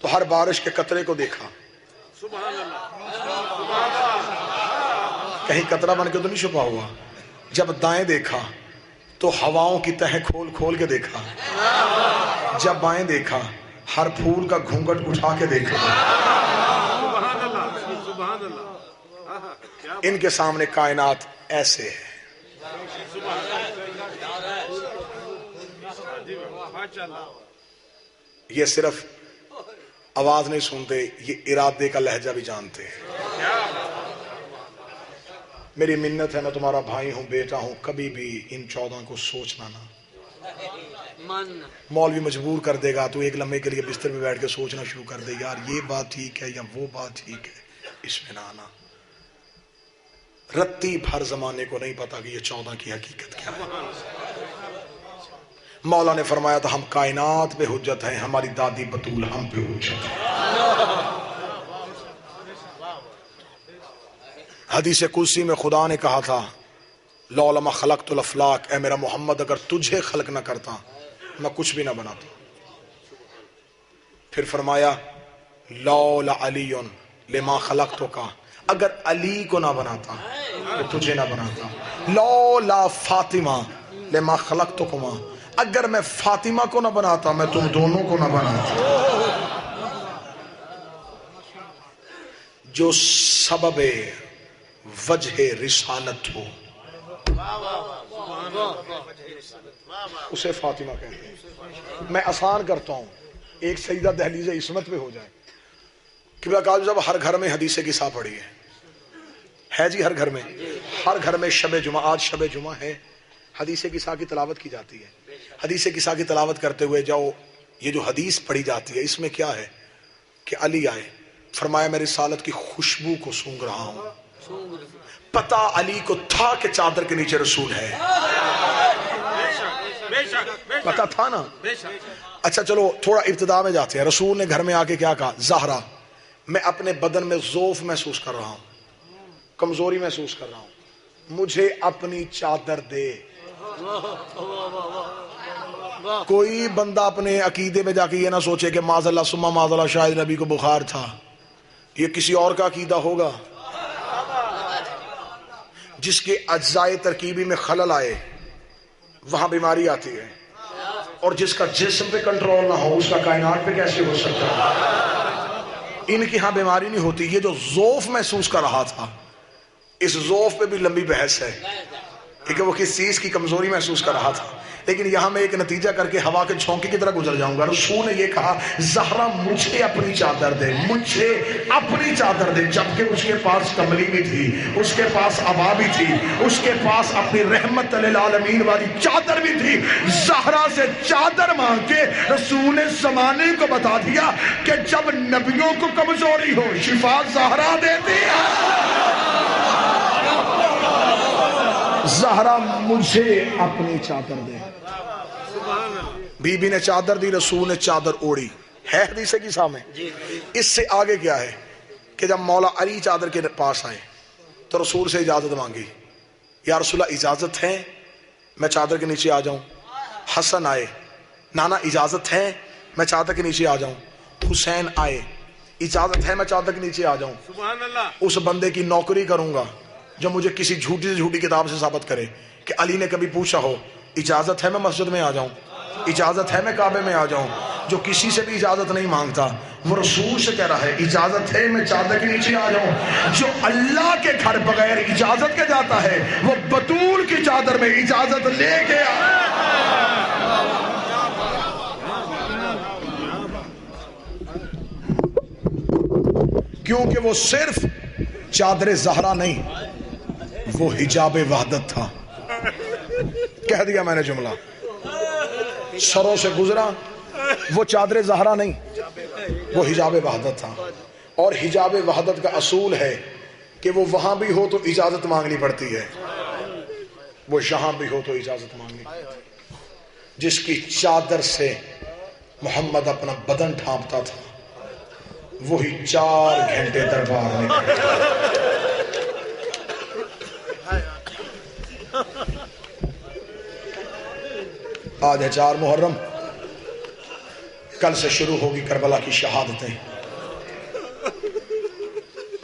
تو ہر بارش کے قطرے کو دیکھا, کہیں قطرہ بن کے تو نہیں چھپا ہوا. جب دائیں دیکھا تو ہواؤں کی تہ کھول کھول کے دیکھا, جب بائیں دیکھا ہر پھول کا گھونگٹ اٹھا کے دیکھا. ان کے سامنے کائنات ایسے ہے. یہ صرف آواز نہیں سنتے, یہ ارادے کا لہجہ بھی جانتے ہیں. میری منت ہے, میں تمہارا بھائی ہوں, بیٹا ہوں, کبھی بھی ان 14 کو سوچنا نہ. مولوی مجبور کر دے گا تو ایک لمحے کے لیے بستر میں بیٹھ کے سوچنا شروع کر دے, یار یہ بات ٹھیک ہے یا وہ بات ٹھیک ہے, اس میں نہ آنا. رتی بھر زمانے کو نہیں پتا کہ یہ 14 کی حقیقت کیا ہے. مولا نے فرمایا تھا ہم کائنات پہ حجت ہیں, ہماری دادی بطول ہم پہ حجت ہے. حدیث قدسی میں خدا نے کہا تھا لولا خلقت الافلاق, اے میرا محمد اگر تجھے خلق نہ کرتا میں کچھ بھی نہ بناتا. پھر فرمایا لولا علی لما خلقتک, اگر علی کو نہ بناتا تو تجھے نہ بناتا. لولا فاطمہ لما خلقتکما, اگر میں فاطمہ کو نہ بناتا میں تم دونوں کو نہ بناتا. جو سبب وجہ رسالت ہو، اسے فاطمہ کہتے ہیں۔ میں آسان کرتا ہوں، ایک سجدہ دہلیز عصمت پہ ہو جائے۔ قبلہ قادری صاحب ہر گھر میں حدیث قصہ پڑھی ہے جی، ہر گھر میں، ہر گھر میں شب جمعہ، آج شب جمعہ ہے، حدیث قصہ کی تلاوت کی جاتی ہے۔ حدیث قصہ کی تلاوت کرتے ہوئے جاؤ، یہ جو حدیث پڑھی جاتی ہے اس میں کیا ہے کہ علی آئے، فرمایا میں رسالت کی خوشبو کو سونگ رہا ہوں۔ پتہ علی کو تھا کہ چادر کے نیچے رسول ہے، پتہ تھا نا۔ اچھا چلو تھوڑا ابتدا میں جاتے ہیں۔ رسول نے گھر میں آ کے کیا کہا؟ زہرا میں اپنے بدن میں ضعف محسوس کر رہا ہوں، کمزوری محسوس کر رہا ہوں، مجھے اپنی چادر دے۔ کوئی بندہ اپنے عقیدے میں جا کے یہ نہ سوچے کہ معاذ اللہ ثم معاذ اللہ شاید نبی کو بخار تھا، یہ کسی اور کا عقیدہ ہوگا۔ جس کے اجزاء ترکیبی میں خلل آئے وہاں بیماری آتی ہے، اور جس کا جسم پہ کنٹرول نہ ہو اس کا کائنات پہ کیسے ہو سکتا ہے؟ ان کی ہاں بیماری نہیں ہوتی۔ یہ جو ضعف محسوس کر رہا تھا، اس ضعف پہ بھی لمبی بحث ہے کہ وہ کس چیز کی کمزوری محسوس کر رہا تھا، لیکن یہاں میں ایک نتیجہ کر کے ہوا کے جھونکے کی طرح گزر جاؤں گا۔ رسول نے یہ کہا زہرا مجھے اپنی چادر دے، مجھے اپنی چادر دے، جبکہ اس کے پاس کملی بھی تھی، اس کے پاس عبا بھی تھی، اس کے پاس اپنی رحمت للعالمین والی چادر بھی تھی۔ زہرا سے چادر مانگ کے رسول نے زمانے کو بتا دیا کہ جب نبیوں کو کمزوری ہو شفا زہرا دیتی ہے۔ زہرا مجھے اپنی چادر دے۔ بی بی نے چادر دی، رسول نے چادر اوڑی، ہے حدیث کی سامنے۔ اس سے آگے کیا ہے کہ جب مولا علی چادر کے پاس آئے تو رسول سے اجازت مانگی، یا رسول اللہ اجازت ہے میں چادر کے نیچے آ جاؤں؟ حسن آئے، نانا اجازت ہے میں چادر کے نیچے آ جاؤں؟ حسین آئے، اجازت ہے میں چادر کے نیچے آ جاؤں؟ اس بندے کی نوکری کروں گا جو مجھے کسی جھوٹی سے جھوٹی کتاب سے ثابت کرے کہ علی نے کبھی پوچھا ہو اجازت ہے میں مسجد میں آ جاؤں، اجازت ہے میں کعبے میں آ جاؤں؟ جو کسی سے بھی اجازت نہیں مانگتا وہ رسول سے کہہ رہا ہے اجازت ہے میں چادر کے نیچے آ جاؤں۔ جو اللہ کے گھر بغیر اجازت کے جاتا ہے وہ بطول کی چادر میں اجازت لے کے کیونکہ وہ صرف چادر زہرا نہیں، وہ حجاب وحدت تھا۔ کہہ دیا میں نے جملہ، سروں سے گزرا، وہ چادر زہرا نہیں، وہ حجاب وحدت تھا۔ اور حجاب وحدت کا اصول ہے کہ وہ وہاں بھی ہو تو اجازت مانگنی پڑتی ہے، وہ یہاں بھی ہو تو اجازت مانگنی پڑتی ہے۔ جس کی چادر سے محمد اپنا بدن ڈھانپتا تھا وہی 4 گھنٹے دربار میں آج ہے 4 محرم، کل سے شروع ہوگی کربلا کی شہادتیں۔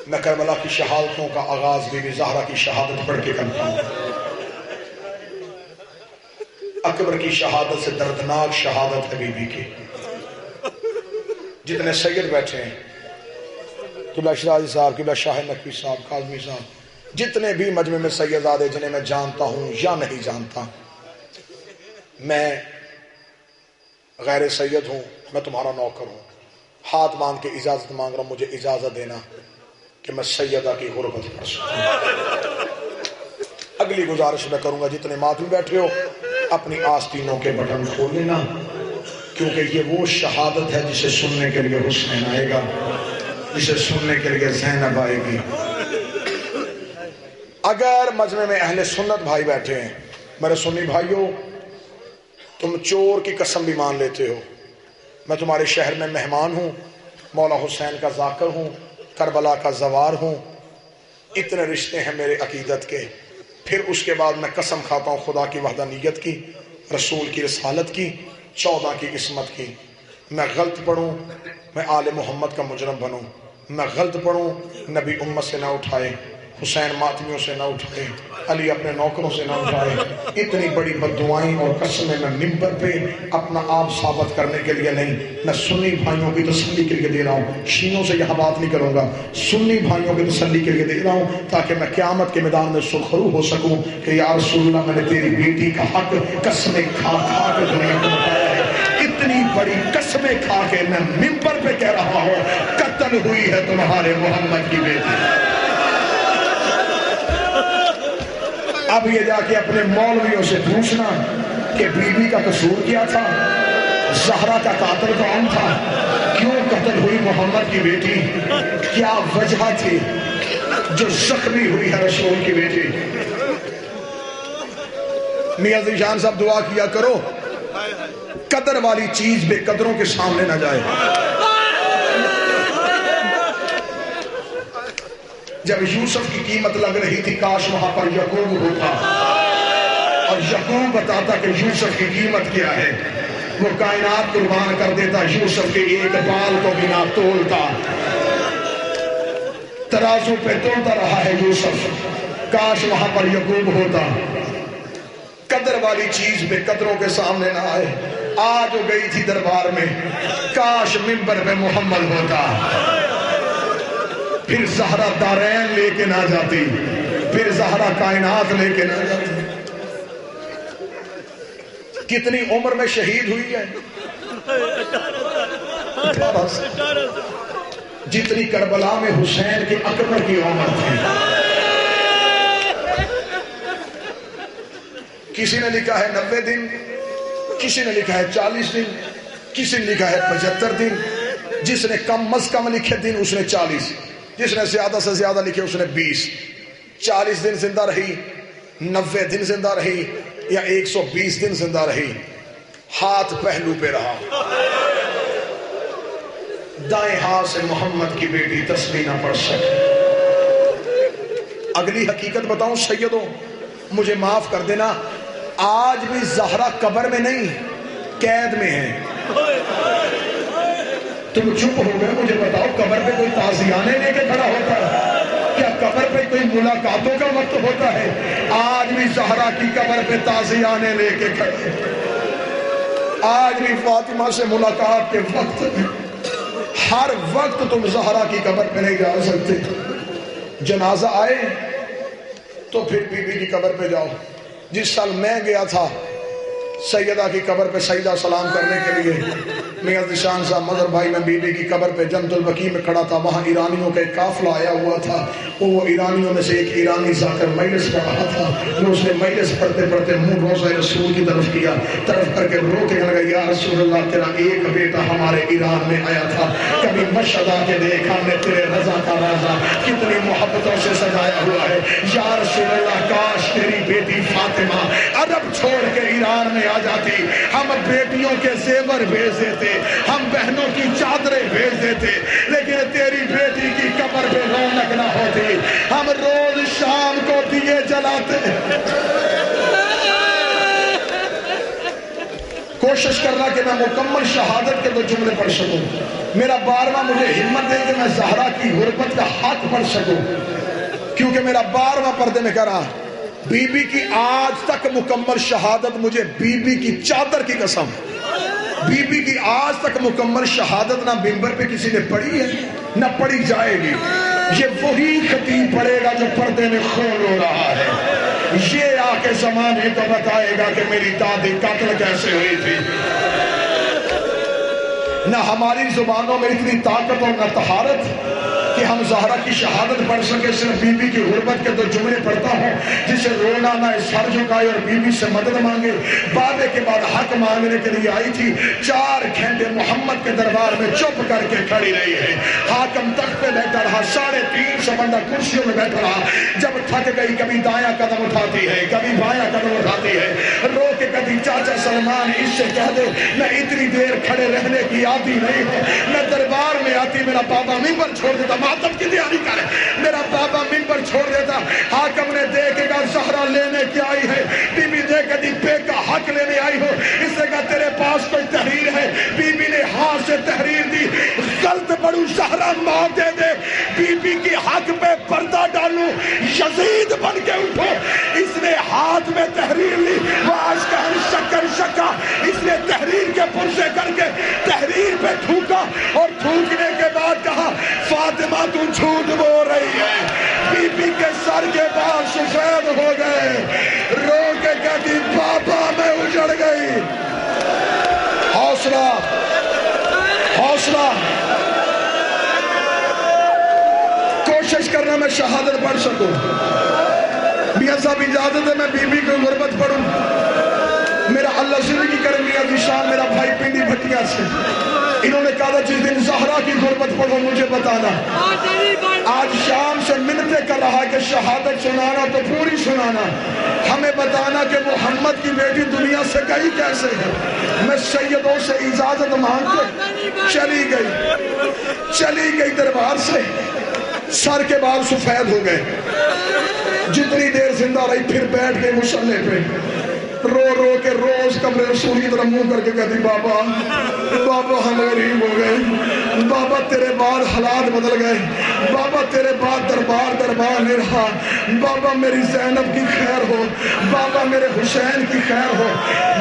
میں کربلا کی شہادتوں کا آغاز بی بی زہرا کی شہادت پڑھ کے کرتا ہوں۔ اکبر کی شہادت سے دردناک شہادت ہے بی بی کی۔ جتنے سید بیٹھے ہیں، قبلہ شرازی صاحب، قبلہ شاہ نقوی صاحب، کاظمی صاحب، جتنے بھی مجمع میں سیدزادے جنہیں میں جانتا ہوں یا نہیں جانتا، میں غیر سید ہوں، میں تمہارا نوکر ہوں، ہاتھ باندھ کے اجازت مانگ رہا ہوں، مجھے اجازت دینا کہ میں سیدہ کی غربت کر سکوں۔ اگلی گزارش میں کروں گا جتنے ماتم بیٹھے ہو اپنی آستینوں کے بٹن کھول لینا، کیونکہ یہ وہ شہادت ہے جسے سننے کے لیے حسین آئے گا، جسے سننے کے لیے زینب آئے گی۔ اگر مجمع میں اہل سنت بھائی بیٹھے ہیں، میرے سنی بھائیوں، تم چور کی قسم بھی مان لیتے ہو، میں تمہارے شہر میں مہمان ہوں، مولا حسین کا ذاکر ہوں، کربلا کا زوار ہوں، اتنے رشتے ہیں میرے عقیدت کے، پھر اس کے بعد میں قسم کھاتا ہوں خدا کی وحدانیت کی، رسول کی رسالت کی، 14 کی عصمت کی۔ میں غلط پڑھوں، میں آل محمد کا مجرم بنوں، میں غلط پڑھوں، نبی امت سے نہ اٹھائے، حسین ماتمیوں سے نہ اٹھائے، علی اپنے نوکروں سے نہ اٹھائے. اتنی بڑی بددعائیں اور قسمیں میں ممبر پہ اپنا آپ ثابت کرنے کے لیے نہیں، میں سنی بھائیوں کی تسلی کے لیے دے رہا ہوں. شیعوں سے یہاں بات نہیں کروں گا، سنی بھائیوں کی تسلی کے لیے دے رہا ہوں تاکہ میں قیامت کے میدان میں سرخرو ہو سکوں کہ یا رسول اللہ میں نے تیری بیٹی کا حق قسمیں کھا کھا کے دنیا کو بتایا ہے. اتنی بڑی قسمیں کھا کے میں ممبر پہ کہہ رہا ہوں قتل ہوئی ہے تمہارے محمد کی بیٹی. اب یہ جا کے اپنے مولویوں سے پوچھنا کہ بی بی کا قصور کیا تھا، زہرا کا قاتل کون تھا، کیوں قتل ہوئی محمد کی بیٹی، کیا وجہ تھی جو زخمی ہوئی ہے رسول کی بیٹی. میاں ذیشان صاحب دعا کیا کرو قدر والی چیز بے قدروں کے سامنے نہ جائے. جب یوسف کی قیمت لگ رہی تھی کاش وہاں پر یعقوب ہوتا اور یعقوب بتاتا کہ یوسف کی قیمت کیا ہے. وہ کائنات قربان کر دیتا، یوسف کے ایک بال کو بھی نہ تولتا. ترازو پہ تولتا رہا ہے یوسف، کاش وہاں پر یعقوب ہوتا. قدر والی چیز بے قدروں کے سامنے نہ آئے. آج ہو گئی تھی دربار میں، کاش منبر پہ محمد ہوتا. پھر زہرا دارین لے کے نہ جاتی، پھر زہرا کائنات لے کے نہ جاتی. کتنی عمر میں شہید ہوئی ہے؟ 18 سال. جتنی کربلا میں حسین کے اکبر کی عمر تھی. کسی نے لکھا ہے 90 دن، کسی نے لکھا ہے 40 دن، کسی نے لکھا ہے 75 دن. جس نے کم از کم لکھے دن اس نے 40، جس نے زیادہ سے زیادہ لکھے اس نے 20. 40 دن زندہ رہی، 90 دن زندہ رہی یا 120 دن زندہ رہی، ہاتھ پہلو پہ رہا. دائیں ہاتھ سے محمد کی بیٹی تسبیح نہ پڑھ سکے. اگلی حقیقت بتاؤں سیدوں، مجھے معاف کر دینا، آج بھی زہرا قبر میں نہیں قید میں ہے. تم چپ ہو گئے، مجھے بتاؤ قبر پہ کوئی تعزیانے لے کے کھڑا ہوتا ہے؟ کیا قبر پہ کوئی ملاقاتوں کا وقت ہوتا ہے؟ آج بھی زہرا کی قبر پہ تعزیانے لے کے کھڑا، آج بھی فاطمہ سے ملاقات کے وقت، ہر وقت تم زہرا کی قبر پہ نہیں جا سکتے. جنازہ آئے تو پھر بی بی کی قبر پہ جاؤ. جس سال میں گیا تھا سیدہ کی قبر پہ سجدہ سلام کرنے کے لیے، میاں ذیشان صاحب مظہر بھائی میں بی بی کی قبر پہ جنت البقیع میں کھڑا تھا. وہاں ایرانیوں کا ایک قافلہ آیا ہوا تھا. وہ ایرانیوں میں سے ایک ایرانی جا کر مجلس پڑھ رہا تھا. وہ اس نے مجلس پڑھتے پڑھتے منہ روضہ رسول کی طرف کیا، طرف کر کے رو کے لگا یا رسول اللہ تیرا ایک بیٹا ہمارے ایران میں آیا تھا، کبھی مشہد آ کے دیکھ ہم نے تیرے رضا کا رازہ کتنی محبتوں سے سجایا ہوا ہے. یا رسول اللہ کاش تیری بیٹی فاطمہ عرب چھوڑ کے ایران میں آ جاتی، ہم بیٹیوں کے زیور بھیج دیتے، ہم بہنوں کی چادریں بھیج دیتے، لیکن تیری بیٹی کی قبر پہ رونق نہ ہوتی. ہم روز شام کو دیے جلاتے. کوشش کرنا کہ میں مکمل شہادت کے دو جملے پڑھ سکوں. میرا بارواں مجھے ہمت دے کہ میں زہرا کی غربت کا حق پڑھ سکوں، کیونکہ میرا بارواں پردے میں کہہ رہا بی بی کی آج تک مکمل شہادت، مجھے بی بی کی چادر کی قسم، بی بی کی آج تک مکمل شہادت نہ منبر پہ کسی نے پڑھی ہے نہ پڑھی جائے گی. یہ وہی خطیب پڑھے گا جو پردے میں خون ہو رہا ہے. یہ آ کے زمانے کو بتائے گا کہ میری دادی قتل کیسے ہوئی تھی. نہ ہماری زبانوں میں اتنی طاقت اور نہ طہارت کہ ہم زہرا کی شہادت پڑھ سکے. صرف بی بی کی غربت کے دو جملے پڑھتا ہوں جسے رونا نہ سر جھکائے اور بی بی سے مدد مانگے. وعدے کے بعد حق مانگنے کے لیے آئی تھی، 4 گھنٹے محمد کے دربار میں چپ کر کے کھڑی رہی ہے. حاکم تخت پہ بیٹھا رہا، 350 بندہ کرسیوں میں بیٹھا رہا. جب تھک گئی کبھی دایاں قدم اٹھاتی ہے، کبھی بایاں قدم اٹھاتی ہے، رو کے کبھی چاچا سلمان اس سے کہہ دے میں اتنی دیر کھڑے رہنے کی عادی نہیں ہوں. میں دربار میں آتی، میرا بابا منبر چھوڑ دیتا، ماتم کی تیاری کرے، میرا بابا منبر چھوڑ دیتا. حاکم نے دیکھے گا زہرا لینے کی آئی ہے، بی بی دیکھے دی پے کا حق لینے آئی ہو، اس نے کہا تیرے پاس کوئی تحریر ہے؟ بی بی نے ہاتھ سے تحریر دی. غلط پڑھوں زہرا موت دے دے، بی بی کی حق پہ پردہ ڈالوں، یزید بن کے اٹھو. میں تحریر لی وہ اشکہن شکر شکا، اس نے تحریر کے پرزے کر کے تحریر پہ تھوکا اور تھوکنے کے بعد کہا فاطمہ تو جھوٹ بول رہی ہے۔ بی بی کے سر کے بال سفید ہو گئے، رو کے کہتی بابا میں اجڑ گئی۔ حوصلہ حوصلہ، کوشش کرنا میں شہادت پڑھ سکوں۔ میاں صاحب اجازت ہے میں بی بی کو غربت پڑھوں؟ میرا اللہ زندگی کرے میاں ذیشان میرا بھائی پنڈی بھٹیا سے، انہوں نے کہا تھا جس دن زہرا کی غربت پڑھو مجھے بتانا۔ آج شام سے منتیں کر رہا ہے کہ شہادت سنانا تو پوری سنانا، ہمیں بتانا کہ محمد کی بیٹی دنیا سے گئی کیسے ہے۔ میں سیدوں سے اجازت مانگ کے چلی گئی دربار سے، سر کے بال سفید ہو گئے، جتنی دیر زندہ رہی پھر بیٹھ گئی مصلی پہ، رو رو کے روز قبر رسول کی طرف منہ کر کے کہتی بابا بابا ہم غریب ہو گئے، بابا تیرے بعد حالات بدل گئے، بابا تیرے بعد دربار نہیں رہا، بابا میری زینب کی خیر ہو، بابا میرے حسین کی خیر ہو۔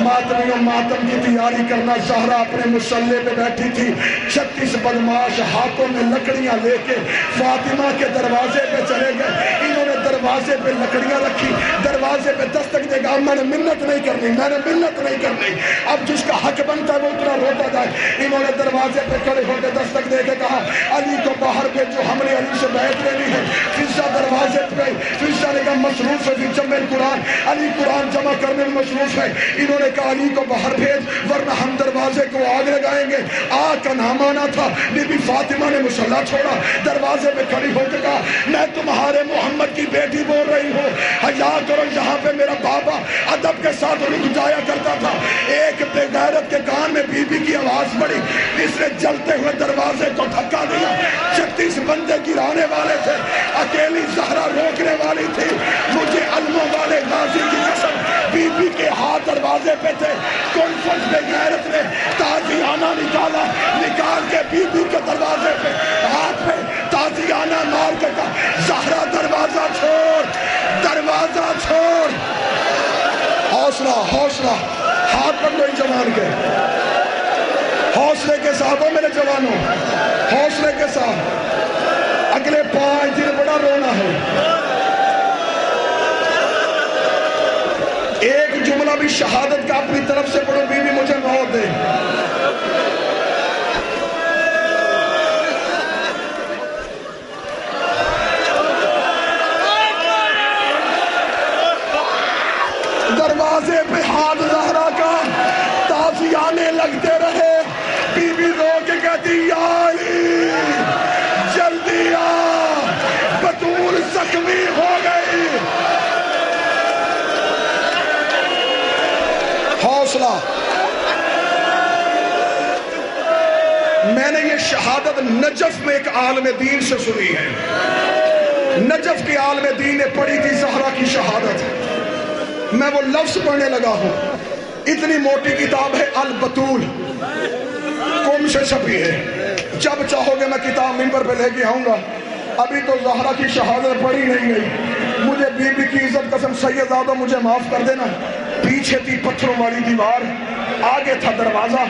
ماتمیوں ماتم کی تیاری کرنا، زہرا اپنے مصلی پہ بیٹھی تھی، 36 بدماش ہاتھوں میں لکڑیاں لے کے فاطمہ کے دروازے پہ چلے گئے۔ انہوں نے دروازے پہ لکڑیاں رکھی، دروازے پہ دستک دے گا، میں نے منت نہیں کرنی، اب جس کا حق بنتا ہے وہ اتنا روتا جائے۔ انہوں نے دروازے پہ کھڑے ہو کے دستک دے کے کہا علی کو باہر بھیج جو ہم نے علی سے بیعت لینی ہے۔ فضہ دروازے پہ گئی، فضہ نے کہا مصروف ہے فی جمع القرآن، علی قرآن جمع کرنے میں مصروف ہے۔ انہوں نے کہا علی کو باہر بھیج ورنہ ہم دروازے کو آگ لگائیں گے۔ آگ کا نام آنا تھا، بی بی فاطمہ نے مصلی چھوڑا، دروازے پہ کھڑی ہو کے کہا میں تمہارے محمد کی بیٹی بول رہی ہوں، حیا کرو، یہاں پہ میرا بابا ادب کے ساتھ رک جایا کرتا تھا۔ ایک بے غیرت کے کان میں بی بی کی آواز پڑی، اس نے جلتے ہوئے دروازے کو دھکا دیا۔ 36 بندے گرانے والے تھے، اکیلی زہرا روکنے والی تھی۔ مجھے علموں والے غازی کی قسم، بی بی کے ہاتھ دروازے پہ تھے۔ کانفرنس بے غیرت نے تازیانہ نکال کے بی بی کے دروازے پہ ہاتھ پہ تازیانہ مار کے کہا زہرا دروازہ چھوڑ، دروازہ چھوڑ۔ حوصلہ، ہاتھ پکڑو ان جوان کے، حوصلے کے ساتھ، میرے جوانوں، حوصلے کے ساتھ۔ اگلے 5 دن بڑا رونا ہے۔ ایک جملہ بھی شہادت کا اپنی طرف سے پڑھو، بی بی مجھے موت دے۔ دروازے پہ ہاتھ زہرا کا تازیانے لگتے رہے، بی بی رو کے کہتی یا علی جلدی آ، بطول زخمی ہو گئی۔ حوصلہ، میں نے یہ شہادت نجف میں ایک عالم دین سے سنی ہے۔ نجف کے عالم دین نے پڑھی تھی زہرا کی شہادت، میں وہ لفظ پڑھنے لگا ہوں۔ اتنی موٹی کتاب ہے البتول، قم سے چھپی ہے، جب چاہو گے میں کتاب منبر پہ لے کے آؤں گا۔ ابھی تو زہرا کی شہادت پڑھی نہیں گئی، مجھے بی بی کی عزت قسم سیدزادہ مجھے معاف کر دینا۔ پیچھے تھی پتھروں والی دیوار، آگے تھا دروازہ،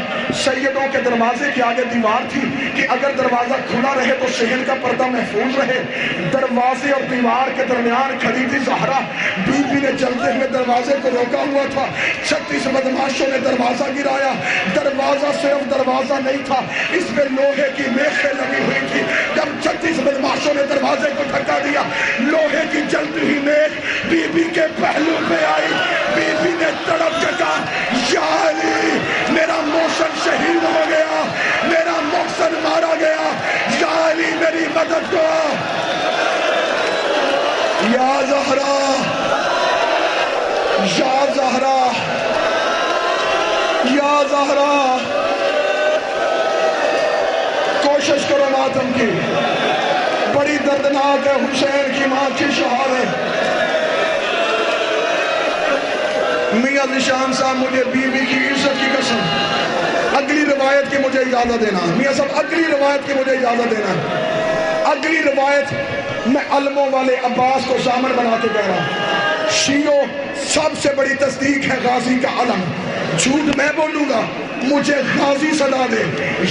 سیدوں کے دروازے کے آگے دیوار تھی کہ اگر دروازہ کھلا رہے تو صحن کا پردہ محفوظ رہے۔ دروازے اور دیوار کے درمیان کھڑی تھی زہرا، بی بی نے چلتے ہوئے دروازے کو روکا ہوا تھا۔ 36 بدماشوں نے دروازہ گرایا، دروازہ صرف دروازہ نہیں تھا، اس پہ لوہے کی میخیں لگی ہوئی تھی۔ جب 36 بدماشوں نے دروازے کو دھکا دیا، لوہے کی جلتی ہوئی میخ بی بی کے پہلو پہ آئی۔ بی بی نے تڑپ کے کہا یا علی میرا محسن شہید ہو گیا، میرا محسن مارا گیا، یا علی میری مدد کو۔ یا زہرا، یا زہرا، یا زہرا، کوشش کرو ماتم کی، بڑی دردناک ہے حسین کی ماں کی شہادت۔ میاں ذیشان صاحب مجھے بی بی کی عزت کی قسم اگلی روایت کی مجھے اجازت دینا، میاں صاحب اگلی روایت کی مجھے اجازت دینا۔ اگلی روایت میں علموں والے عباس کو ضامن بنا کے کہہ رہا ہوں، شیعوں سب سے بڑی تصدیق ہے غازی کا علم. جھوٹ میں بولوں گا مجھے غازی صدا دے.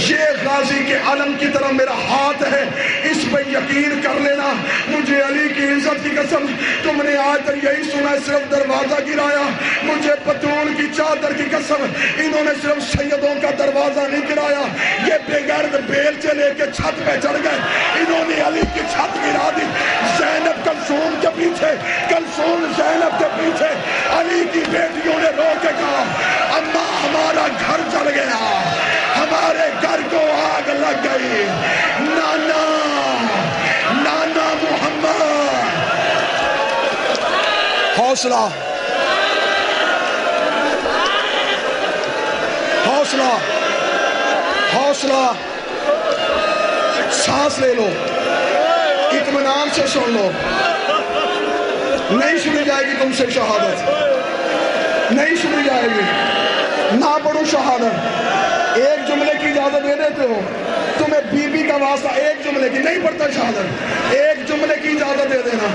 یہ غازی کے علم کی طرح میرا ہاتھ ہے, اس پہ یقین کر لینا. مجھے علی کی عزت کی قسم, تم نے آج تک یہی سنا صرف دروازہ گرایا. مجھے پتول کی چادر کی قسم, انہوں نے صرف سیدوں کا دروازہ نہیں گرایا, یہ بے غیرت بیلچے لے کے چھت پہ چڑھ گئے. انہوں نے علی کی چھت گرا دی. زینب کلثوم کے پیچھے, کلثوم زینب کے پیچھے, علی کی بیٹیوں نے رو کے کہا اماں ہمارا گھر جل گیا, ہمارے گھر کو آگ لگ گئی. نانا نانا محمد. حوصلہ حوصلہ حوصلہ, سانس لے لو, اطمینان سے سن لو. نہیں سنی جائے گی تم سے شہادت, نہیں سنی جائے گی. نہ پڑھو شہادت, ایک جملے کی اجازت دے دیتے ہو تمہیں بی بی کا واسطہ, ایک جملے کی نہیں پڑھتا شہادت, ایک جملے کی اجازت دے دینا.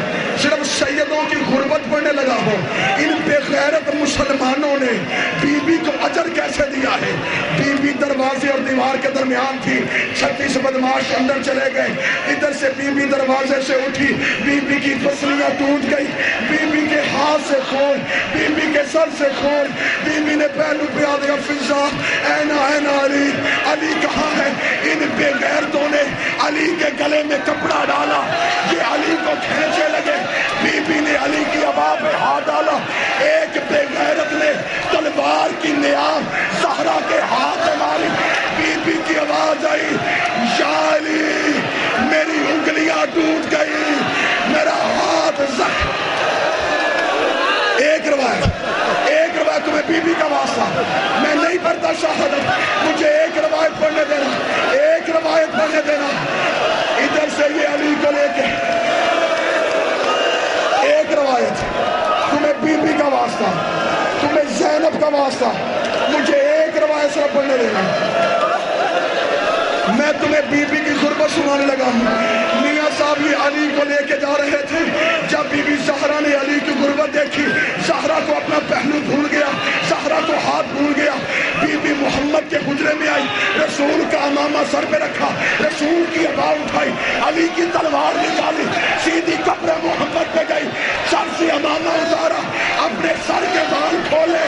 صرف سیدوں کی غربت پڑھنے لگا ہو. ان بے غیرت مسلمانوں نے بی بی کو اجر کیسے دیا ہے؟ بی بی دروازے اور دیوار کے درمیان تھی, 36 بدماش اندر چلے گئے. ادھر سے بی بی دروازے سے اٹھی, بی بی کی پسلیاں ٹوٹ گئی, بی بی کے ہاتھ سے خون, بی بی کے سر سے خون. بی بی نے پہلو پہ آ دیا فضا اینا اینا علی, علی کہاں ہے؟ ان بے غیرتوں نے علی کے گلے میں کپڑا ڈالا, یہ علی کو کھینچے لگے. بی بی نے علی کی ابا پہ ہاتھ ڈالا. ایک بے غیرت نے تلوار کی نیام زہرا کے ہاتھ میں ماری. بی بی کی آواز آئی یا علی میری انگلیاں ٹوٹ گئی, میرا ہاتھ زخم. ایک روایت تمہیں بی بی کا واسطہ, میں نہیں پڑھتا شہادت, مجھے ایک روایت پڑھنے دینا, ایک روایت پڑھنے دینا. ادھر سے یہ علی کو لے کے ایک روایت, تمہیں بی بی کا واسطہ, تمہیں زینب کا واسطہ, مجھے ایک روایت صرف پڑھنے دینا. میں تمہیں بی بی کی غربت سنانے لگا ہوں. میاں صاحب یہ علی کو لے کے جا رہے تھے, جب بی بی زہرا نے علی کی غربت دیکھی, زہرا کو اپنا پہلو بھول گیا, زہرا کو ہاتھ بھول گیا. بی بی محمد کے حجرے میں آئی, رسول کا امامہ سر پہ رکھا, رسول کی ابا اٹھائی, علی کی تلوار نکالی, سیدھی قبر محمد پہ گئی, سر سے امامہ اتارا, اپنے سر کے بال کھولے,